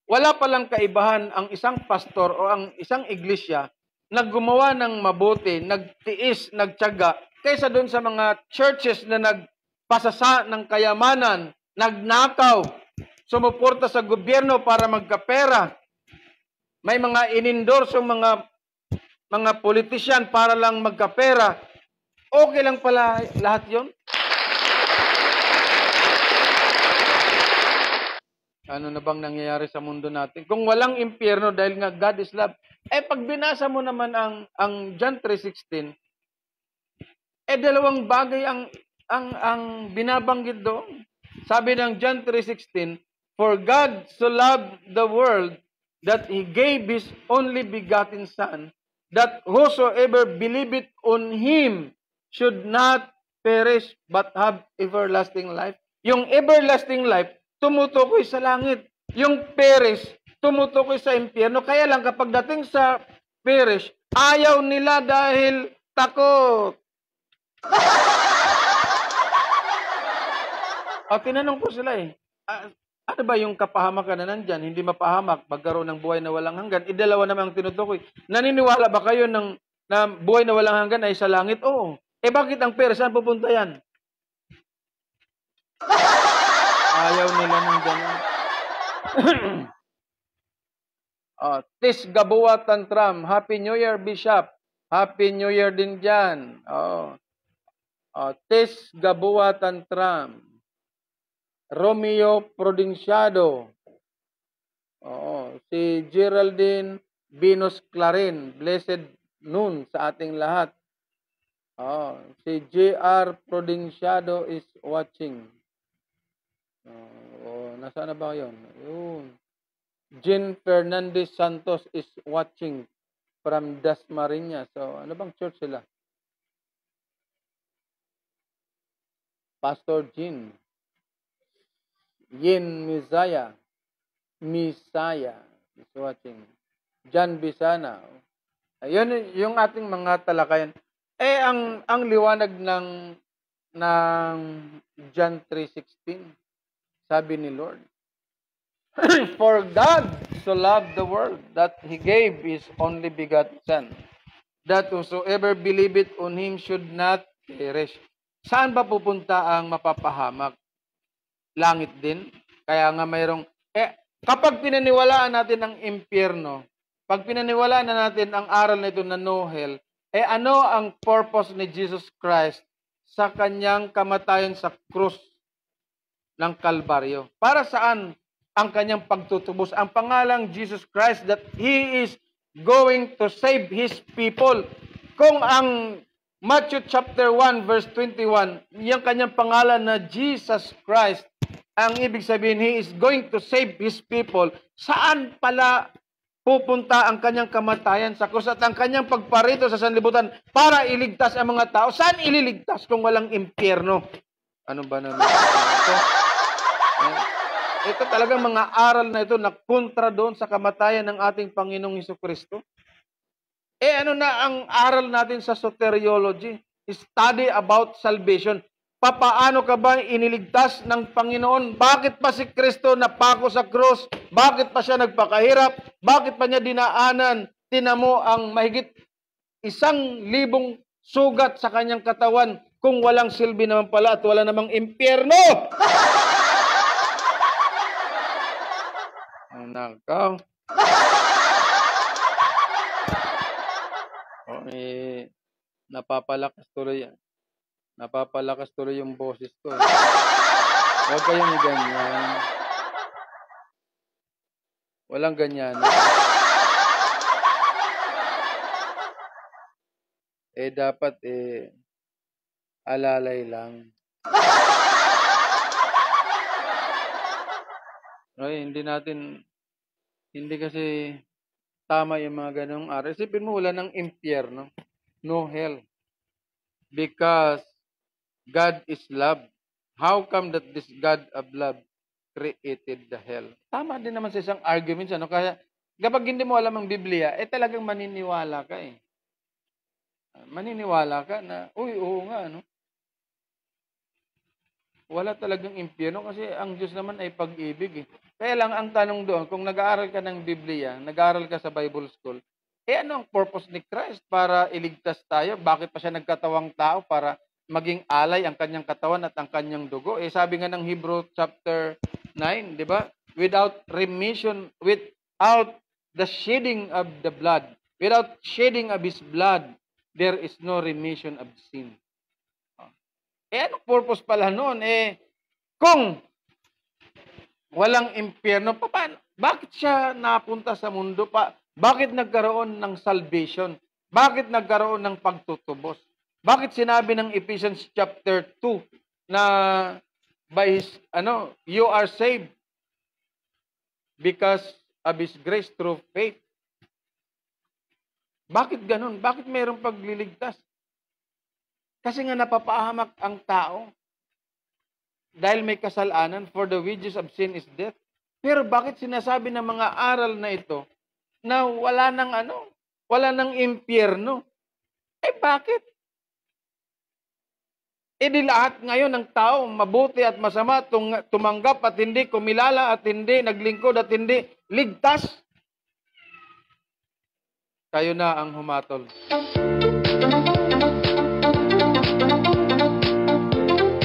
Wala palang kaibahan ang isang pastor o ang isang iglesia na gumawa ng mabuti, nagtiis, nagtiyaga, kaysa doon sa mga churches na nagpasasa ng kayamanan, nagnakaw, sumuporta sa gobyerno para magkapera. May mga inindorsong mga politician para lang magkapera. Okay lang pala lahat yon. Ano na bang nangyayari sa mundo natin? Kung walang impyerno dahil nga God is love, pag binasa mo naman ang John 3:16, dalawang bagay ang binabanggit doon. Sabi ng John 3:16, for God so loved the world that He gave His only begotten Son, that whosoever believeth on Him should not perish but have everlasting life. Yung everlasting life, tumutukoy sa langit. Yung perish, tumutukoy sa impyerno. Kaya lang kapag dating sa perish, ayaw nila dahil takot. Tinanong ko sila ano ba yung kapahamakan na nandyan? Hindi mapahamak, magkaroon ng buhay na walang hanggan. Dalawa naman ang tinutukoy. Naniniwala ba kayo na buhay na walang hanggan ay sa langit? Oo. Bakit ang pera? Saan pupunta yan? Ayaw nila ng ganun. Tis Gabuwa Tantram. Happy New Year, Bishop. Happy New Year din dyan. Tis Gabuwa Tantram. Romeo Provinciado. Si Geraldine Venus Clarin. Blessed noon sa ating lahat. Si JR Provinciado is watching. Nasaan na ba yun? Jean Fernandez Santos is watching from Dasmariñas. So, ano bang church sila? Pastor Jean. Yin Misaya is watching. John Bisana. Ayun yung ating mga talakayan. Ang liwanag ng John 3:16, sabi ni Lord, For God so loved the world that He gave His only begotten Son, that whosoever believeth on Him should not perish. Saan ba pupunta ang mapapahamak? Langit din. Kaya nga mayroong, kapag pinaniwalaan natin ang impyerno, pag pinaniwalaan na natin ang aral na ito na no hell, ano ang purpose ni Jesus Christ sa kanyang kamatayan sa krus ng Kalbaryo? Para saan ang kanyang pagtutubos? Ang pangalang Jesus Christ, that He is going to save His people. Kung ang Matthew chapter 1 verse 21, yung kanyang pangalan na Jesus Christ, ang ibig sabihin, He is going to save His people. Saan pala pupunta ang kanyang kamatayan sa krus at ang kanyang pagparito sa sanlibutan para iligtas ang mga tao? Saan ililigtas kung walang impyerno? Ano ba naman ito? Ito talagang mga aral na ito na kontra doon sa kamatayan ng ating Panginoong Hesukristo. Ano na ang aral natin sa soteriology? Study about salvation. Papaano ka ba iniligtas ng Panginoon? Bakit pa si Kristo napako sa krus? Bakit pa siya nagpakahirap? Bakit pa niya dinaanan? Tinamo ang mahigit 1,000 sugat sa kanyang katawan kung walang silbi naman pala at wala namang impyerno? Nakaw. Napapalakas tuloy yan. Napapalakas tuloy yung boses ko. Huwag kayong ganyan. Walang ganyan. Dapat alalay lang. Hindi kasi tama yung mga ganong aral. Isipin mo, wala ng impyerno. No hell. Because God is love. How come that this God of love created the hell? Tama din naman sa isang argument. Kaya kapag hindi mo alam ang Biblia, talagang maniniwala ka Maniniwala ka na, oo nga, Wala talagang impyerno kasi ang Diyos naman ay pag-ibig. Kaya lang ang tanong doon, kung nag-aaral ka ng Biblia, nag-aaral ka sa Bible School, ano ang purpose ni Christ para iligtas tayo? Bakit pa siya nagkatawang tao para maging alay ang kanyang katawan at ang kanyang dugo? Sabi nga ng Hebrew chapter 9, di ba? Without remission, without the shedding of the blood, without shedding of His blood, there is no remission of sin. Anong purpose pala noon? Kung walang impyerno, paano? Bakit siya napunta sa mundo pa? Bakit nagkaroon ng salvation? Bakit nagkaroon ng pagtutubos? Bakit sinabi ng Ephesians chapter 2 na by His, you are saved because of His grace through faith? Bakit ganun? Bakit mayroong pagliligtas? Kasi nga napapahamak ang tao dahil may kasalanan. For the wages of sin is death. Pero bakit sinasabi ng mga aral na ito na wala nang impyerno? Eh bakit? Eh di lahat ngayon ng tao, mabuti at masama, tumanggap at hindi, kumilala at hindi, naglingkod at hindi, ligtas. Kayo na ang humatol.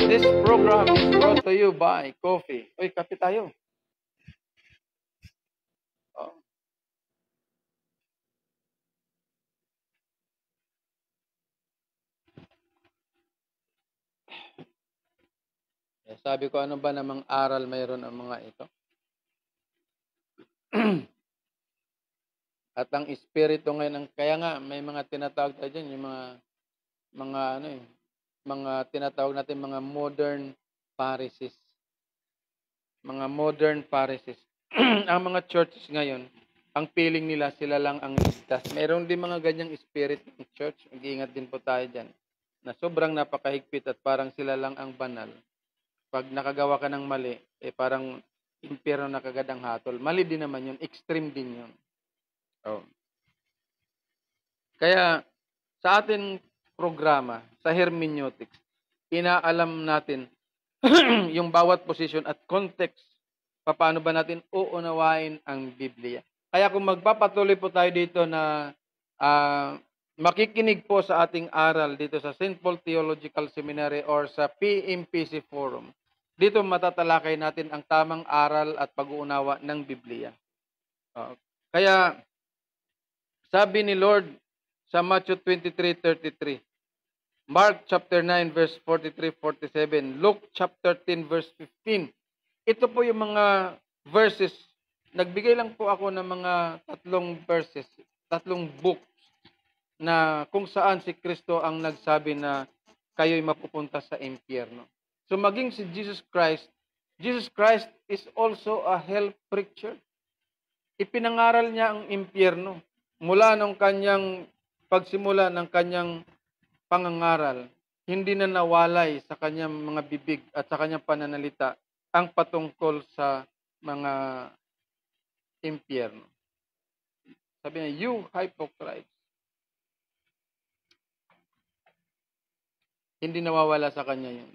This program is brought to you by Coffee. Uy, kape tayo. Oh. Sabi ko, ano ba namang aral mayroon ang mga ito? At ang espiritu ngayon, kaya nga may mga tinatawag tayo dyan, yung mga tinatawag natin mga modern Pharisees. Mga modern Pharisees. Ang mga churches ngayon, ang feeling nila sila lang ang ligtas. Mayroon din mga ganyang spirit ng church. Mag-iingat din po tayo dyan. Na sobrang napakahigpit at parang sila lang ang banal. Pag nakagawa ka ng mali, parang impyerno na kagad ang hatol. Mali din naman yun. Extreme din yun. Oh. Kaya, sa ating programa, sa hermeneutics, inaalam natin yung bawat position at context. Paano ba natin uunawain ang Biblia? Kaya kung magpapatuloy po tayo dito na makikinig po sa ating aral dito sa St. Paul Theological Seminary or sa PMPC Forum, dito matatalakay natin ang tamang aral at pag-uunawa ng Biblia. Kaya, sabi ni Lord sa Matthew 23:33, Mark chapter 9 verse 43-47, Luke chapter 10 verse 15. Ito po yung mga verses. Nagbigay lang po ako ng mga 3 verses, 3 books na kung saan si Kristo ang nagsabi na kayo'y mapupunta sa impyerno. So maging si Jesus Christ is also a hell preacher. Ipinangaral niya ang impyerno mula nung kanyang pagsimula ng kanyang pangangaral. Hindi na nawalay sa kanyang mga bibig at sa kanyang pananalita ang patungkol sa mga impyerno. Sabi niya, you hypocrites. Hindi nawawala sa kanya yun.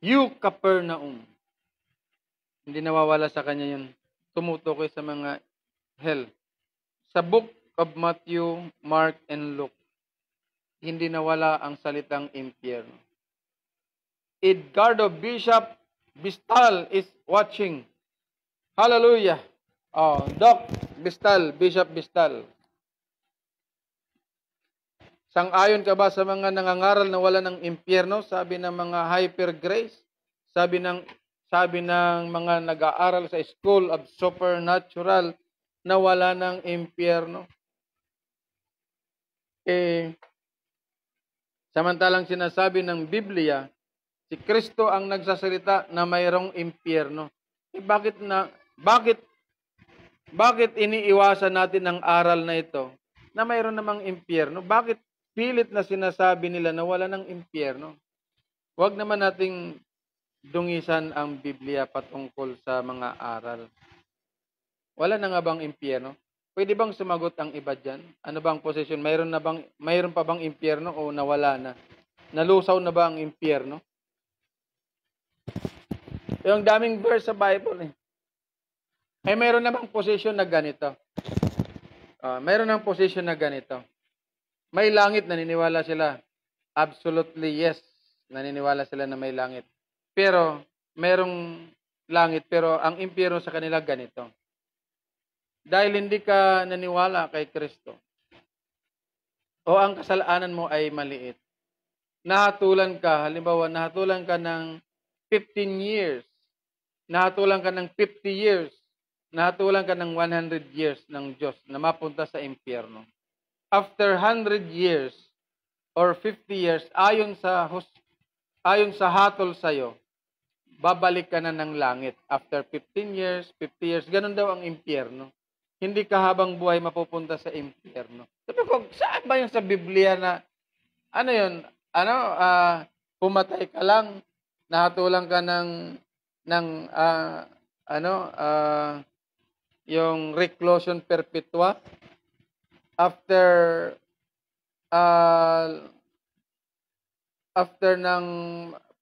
You Capernaum. Hindi nawawala sa kanya yun. Tumutukoy sa mga hell. Sa book of Matthew, Mark, and Luke, hindi nawala ang salitang impyerno. Edgardo Bishop Bistal is watching. Hallelujah. Doc Bistal, Bishop Bistal. Sang-ayon ka ba sa mga nangangaral na wala ng impyerno? Sabi ng mga hyper grace, sabi ng mga nag-aaral sa School of Supernatural na wala ng impyerno. Samantalang sinasabi ng Biblia, si Kristo ang nagsasalita na mayroong impyerno. Bakit iniiwasan natin ang aral na ito na mayroon namang impyerno? Bakit pilit na sinasabi nila na wala ng impyerno? Huwag naman nating dungisan ang Biblia patungkol sa mga aral. Wala na nga bang impyerno? Pwede bang sumagot ang iba dyan? Ano bang position? Mayroon pa bang impyerno o nawala na? Nalusaw na ba ang impyerno? Yung daming verse sa Bible mayroon na bang position na ganito? Mayroon ng position na ganito. May langit, naniniwala sila. Absolutely yes. Naniniwala sila na may langit. Pero, mayroong langit, pero ang impyerno sa kanila ganito. Dahil hindi ka naniwala kay Kristo, o ang kasalanan mo ay maliit, nahatulan ka ng 15 years, nahatulan ka ng 50 years, nahatulan ka ng 100 years ng Diyos na mapunta sa impyerno. After 100 years or 50 years, ayon sa hatol sa'yo, babalik ka na ng langit. After 15 years, 50 years, ganun daw ang impyerno. Hindi ka habang buhay mapupunta sa impyerno. Sabi ko, saan ba yung sa Biblia na, pumatay ka lang, Nahatulan ka ng yung reclusion perpetua after uh, after ng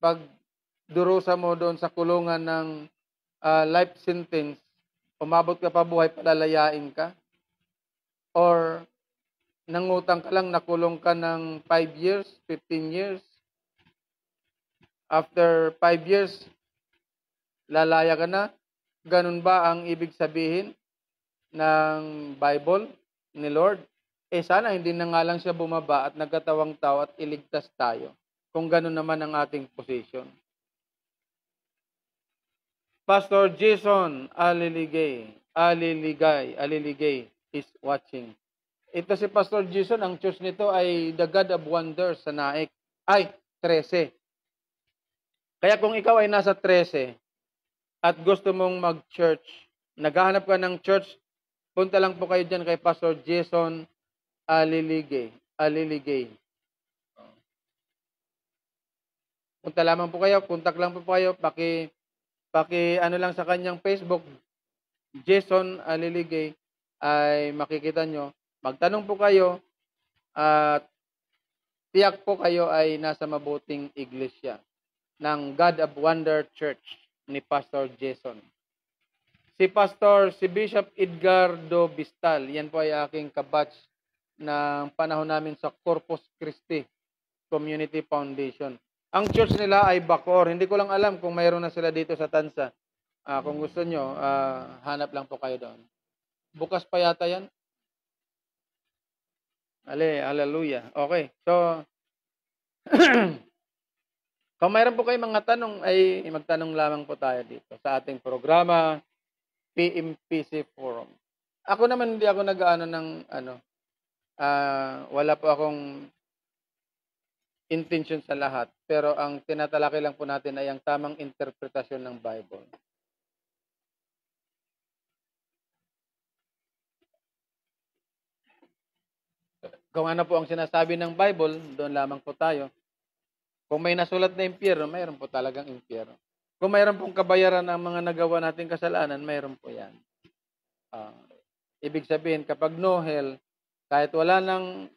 pagdurusa mo doon sa kulungan ng life sentence, umabot ka pa buhay, palalayain ka? Or nangutang ka lang, nakulong ka ng 5 years, 15 years? After 5 years, lalaya ka na? Ganun ba ang ibig sabihin ng Bible ni Lord? Sana hindi na nga lang siya bumaba at nagkatawang tao at iligtas tayo kung ganun naman ang ating position. Pastor Jason Aliligay is watching. Ito si Pastor Jason, ang church nito ay The God of Wonders sa Naik. 13. Kaya kung ikaw ay nasa 13 at gusto mong mag-church, naghahanap ka ng church, punta lang po kayo dyan kay Pastor Jason Aliligay. Punta lamang po kayo, contact lang po kayo, paki ano lang sa kanyang Facebook, Jason Aliligay, ay makikita nyo. Magtanong po kayo at tiyak po kayo ay nasa mabuting iglesia ng God of Wonder Church ni Pastor Jason. Si Bishop Edgardo Bistal, yan po ay aking kabatch ng panahon namin sa Corpus Christi Community Foundation. Ang church nila ay Bacoor. Hindi ko lang alam kung mayroon na sila dito sa Tansa. Kung gusto nyo, hanap lang po kayo doon. Bukas pa yata yan? Hallelujah. Okay. So, kung mayroon po kayong mga tanong, ay magtanong lamang po tayo dito sa ating programa, PMPC Forum. Ako naman hindi ako nag-aano ng wala po akong intention sa lahat, pero ang tinatalakay lang po natin ay ang tamang interpretasyon ng Bible. Kung ano po ang sinasabi ng Bible, doon lamang po tayo. Kung may nasulat na impyerno, mayroon po talagang impyerno. Kung mayroon pong kabayaran ng mga nagawa nating kasalanan, mayroon po yan. Ibig sabihin, kapag no hell, kahit wala nang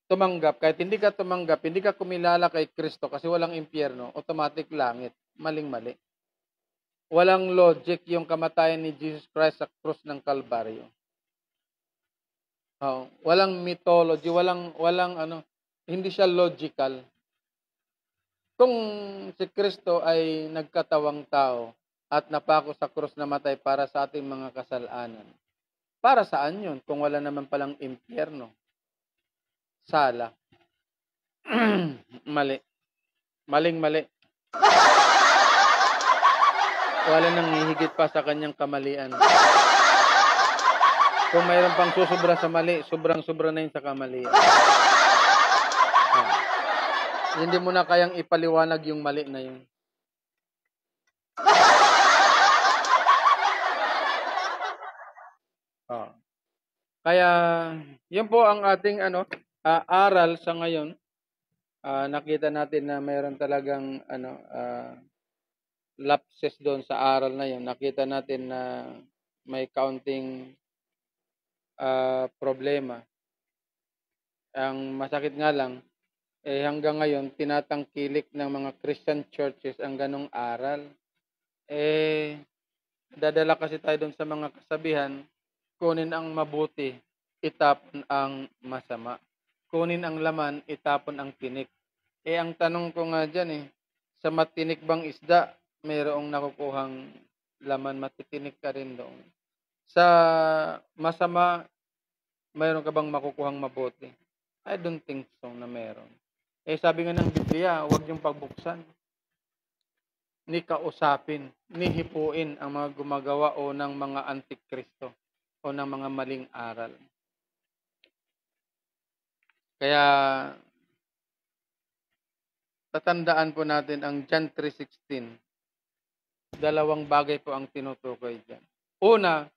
tumanggap, kahit hindi ka tumanggap, hindi ka kumilala kay Kristo kasi walang impyerno, automatic langit. Maling-mali. Walang logic yung kamatayan ni Jesus Christ sa krus ng Kalbaryo. Walang mythology, walang hindi siya logical. Kung si Kristo ay nagkatawang tao at napako sa krus na matay para sa ating mga kasalanan, para saan yun kung wala naman palang impyerno? Sala. Mali. Maling-mali. Wala nang hihigit pa sa kanyang kamalian. Kung mayroon pang susubra sa mali, sobrang-sobra na yun sa kamalian. Hindi mo na kayang ipaliwanag yung mali na yun. Kaya, yun po ang ating aral sa ngayon. Nakita natin na mayroon talagang lapses doon sa aral na yun. Nakita natin na may kaunting problema. Ang masakit nga lang, hanggang ngayon, tinatangkilik ng mga Christian churches ang ganong aral. Dadala kasi tayo doon sa mga kasabihan, kunin ang mabuti, itapon ang masama. Kunin ang laman, itapon ang tinik. Ang tanong ko nga dyan sa matinik bang isda, mayroong nakukuhang laman, matitinik ka rin doon. Sa masama, mayroon ka bang makukuhang mabuti? I don't think so na mayroon. Sabi nga ng Biblia, huwag niyong pagbuksan, ni kausapin, ni hipuin ang mga gumagawa o ng mga antikristo o ng mga maling aral. Kaya, tatandaan po natin ang John 3:16. Dalawang bagay po ang tinutukoy dyan. Una,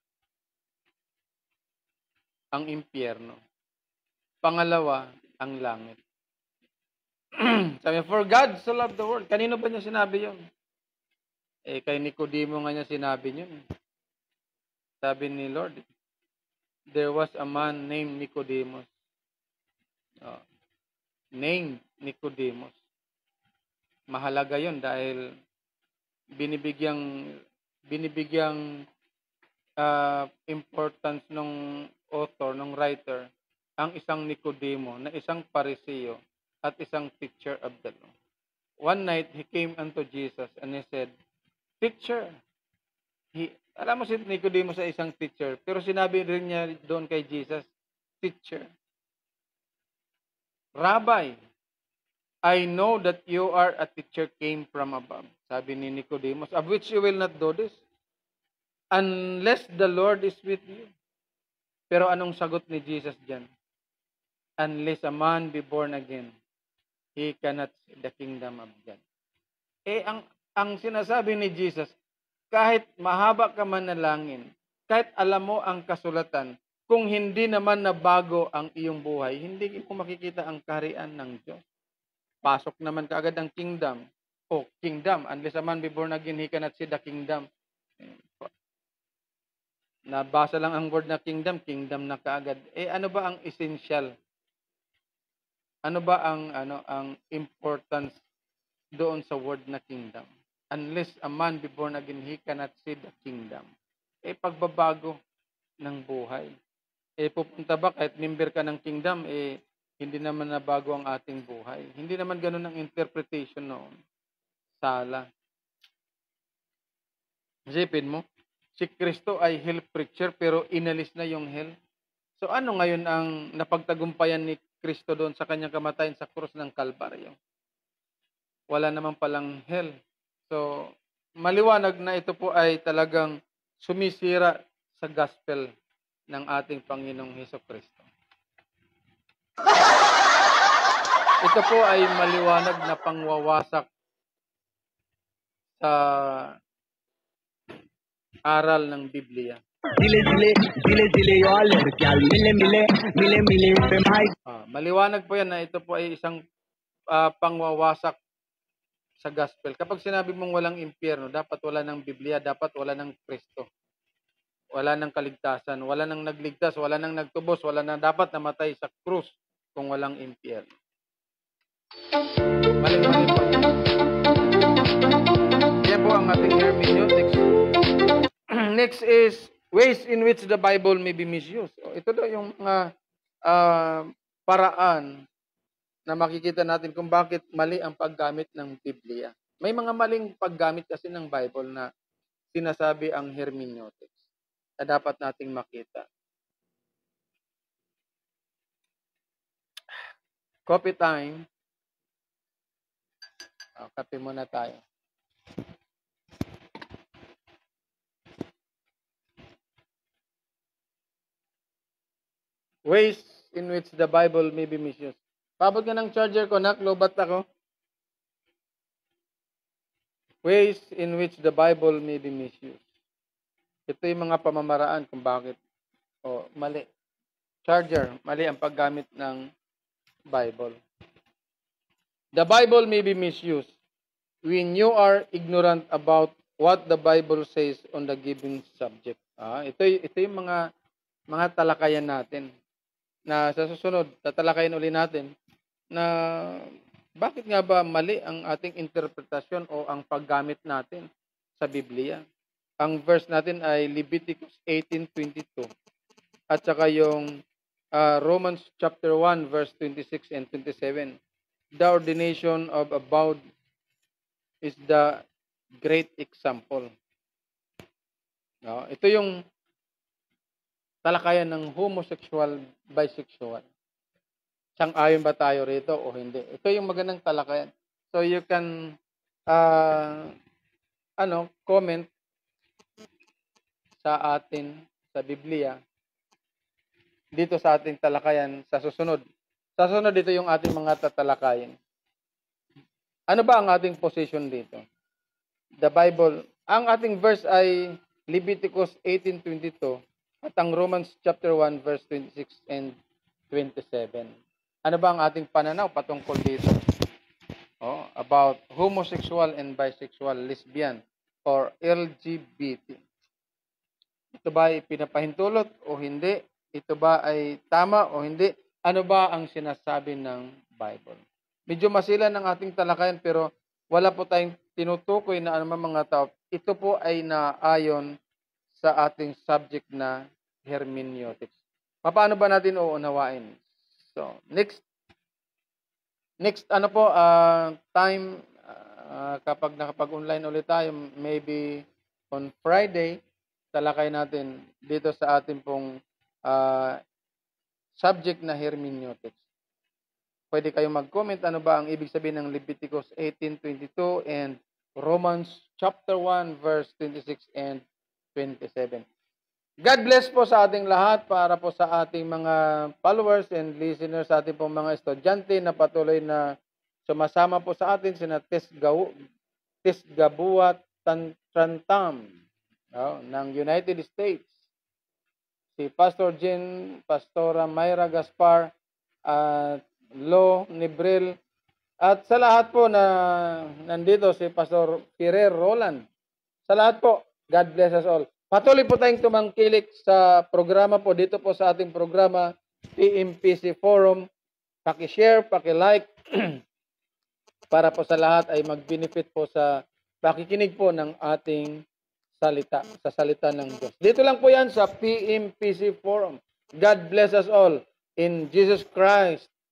ang impyerno. Pangalawa, ang langit. Sabi, for God so loved the world. Kanino ba niya sinabi yun? Kay Nicodemo nga niya sinabi yun. Sabi ni Lord, there was a man named Nicodemus. Named Nicodemus. Mahalaga yun dahil binibigyang importance ng author, ng writer, ang isang Nicodemo na isang Pariseo at isang teacher of the law. One night, he came unto Jesus and he said, Teacher. Alam mo si Nicodemo sa isang teacher, pero sinabi rin niya doon kay Jesus, Teacher. Rabbi, I know that you are a teacher came from above. Sabi ni Nicodemus, of which you will not do this, unless the Lord is with you. Pero anong sagot ni Jesus dyan? Unless a man be born again, he cannot see the kingdom of God. Ang sinasabi ni Jesus, kahit mahaba ka manalangin, kahit alam mo ang kasulatan, kung hindi naman nabago ang iyong buhay, hindi mo makikita ang kaharian ng Diyos. Pasok naman kaagad ang kingdom. Kingdom. Unless a man be born again, he cannot see the kingdom. Nabasa lang ang word na kingdom na kaagad. Ano ba ang essential? Ano ba ang importance doon sa word na kingdom? Unless a man be born again, he cannot see the kingdom. Pagbabago ng buhay. Pupunta ba kahit member ka ng kingdom, hindi naman nabago ang ating buhay. Hindi naman ganun ang interpretation noon. Sala. Isipin mo, si Kristo ay hell preacher pero inalis na yung hell. So ano ngayon ang napagtagumpayan ni Kristo doon sa kanyang kamatayan sa krus ng Kalbaryo? Wala naman palang hell. So maliwanag na ito po ay talagang sumisira sa gospel ng ating Panginoong Hesukristo. Ito po ay maliwanag na pangwawasak sa aral ng Biblia. Maliwanag po yan na ito po ay isang pangwawasak sa gospel. Kapag sinabi mong walang impyerno, dapat wala ng Biblia, dapat wala ng Kristo. Wala ng kaligtasan, wala nang nagligtas, wala nang nagtubos, wala nang dapat namatay sa krus kung walang impyerno. Mali po. Yan po ang ating hermeneutics. Next is ways in which the Bible may be misused. Ito daw yung mga paraan na makikita natin kung bakit mali ang paggamit ng Biblia. May mga maling paggamit kasi ng Bible na sinasabi ang hermeneutics na dapat nating makita. Coffee time. Kape muna tayo. Ways in which the Bible may be misused. Pabot ka ng charger ko, nak, lobat ako. Ways in which the Bible may be misused. Ito yung mga pamamaraan kung bakit. Mali. Charger, mali ang paggamit ng Bible. The Bible may be misused when you are ignorant about what the Bible says on the given subject. Ito yung mga talakayan natin na sa susunod, tatalakayin uli natin na bakit nga ba mali ang ating interpretasyon o ang paggamit natin sa Biblia. Ang verse natin ay Leviticus 18:22 at saka yung Romans chapter 1 verse 26 and 27. The ordination of a vow is the great example. Ito yung talakayan ng homosexual, bisexual. Sang-ayon ba tayo rito o hindi? Ito yung magandang talakayan. So you can comment sa atin sa Biblia dito sa ating talakayan sa susunod. Sa susunod dito yung ating mga tatalakayin. Ano ba ang ating position dito? The Bible, ang ating verse ay Leviticus 18:22 at ang Romans chapter 1 verse 26 and 27. Ano ba ang ating pananaw patungkol dito? about homosexual and bisexual, lesbian, or LGBT. Ito ba ay pinapahintulot o hindi? Ito ba ay tama o hindi? Ano ba ang sinasabi ng Bible? Medyo masilan ang ating talakayan pero wala po tayong tinutukoy na anumang mga tao. Ito po ay naayon sa ating subject na hermeneutics. Paano ba natin uunawain? So, next time kapag nakapag-online ulit tayo, maybe on Friday, talakay natin dito sa ating pong subject na hermeneutics. Pwede kayong mag-comment ano ba ang ibig sabihin ng Leviticus 18:22 and Romans chapter 1 verse 26 and 27. God bless po sa ating lahat para po sa ating mga followers and listeners, sa ating pong mga estudyante na patuloy na sumasama po sa atin, sina Tisgabuat Trantam ng United States, si Pastor Jen, Pastora Myra Gaspar, at Lo Nibril, at sa lahat po na nandito, si Pastor Ferrer Roland. Sa lahat po, God bless us all. Patuloy po tayong tumangkilik sa programa po, dito po sa ating programa, PMPC Forum. Paki-share, paki-like, para po sa lahat ay mag-benefit po sa pakikinig po ng ating salita, sa salita ng Diyos. Dito lang po yan sa PMPC Forum. God bless us all. In Jesus Christ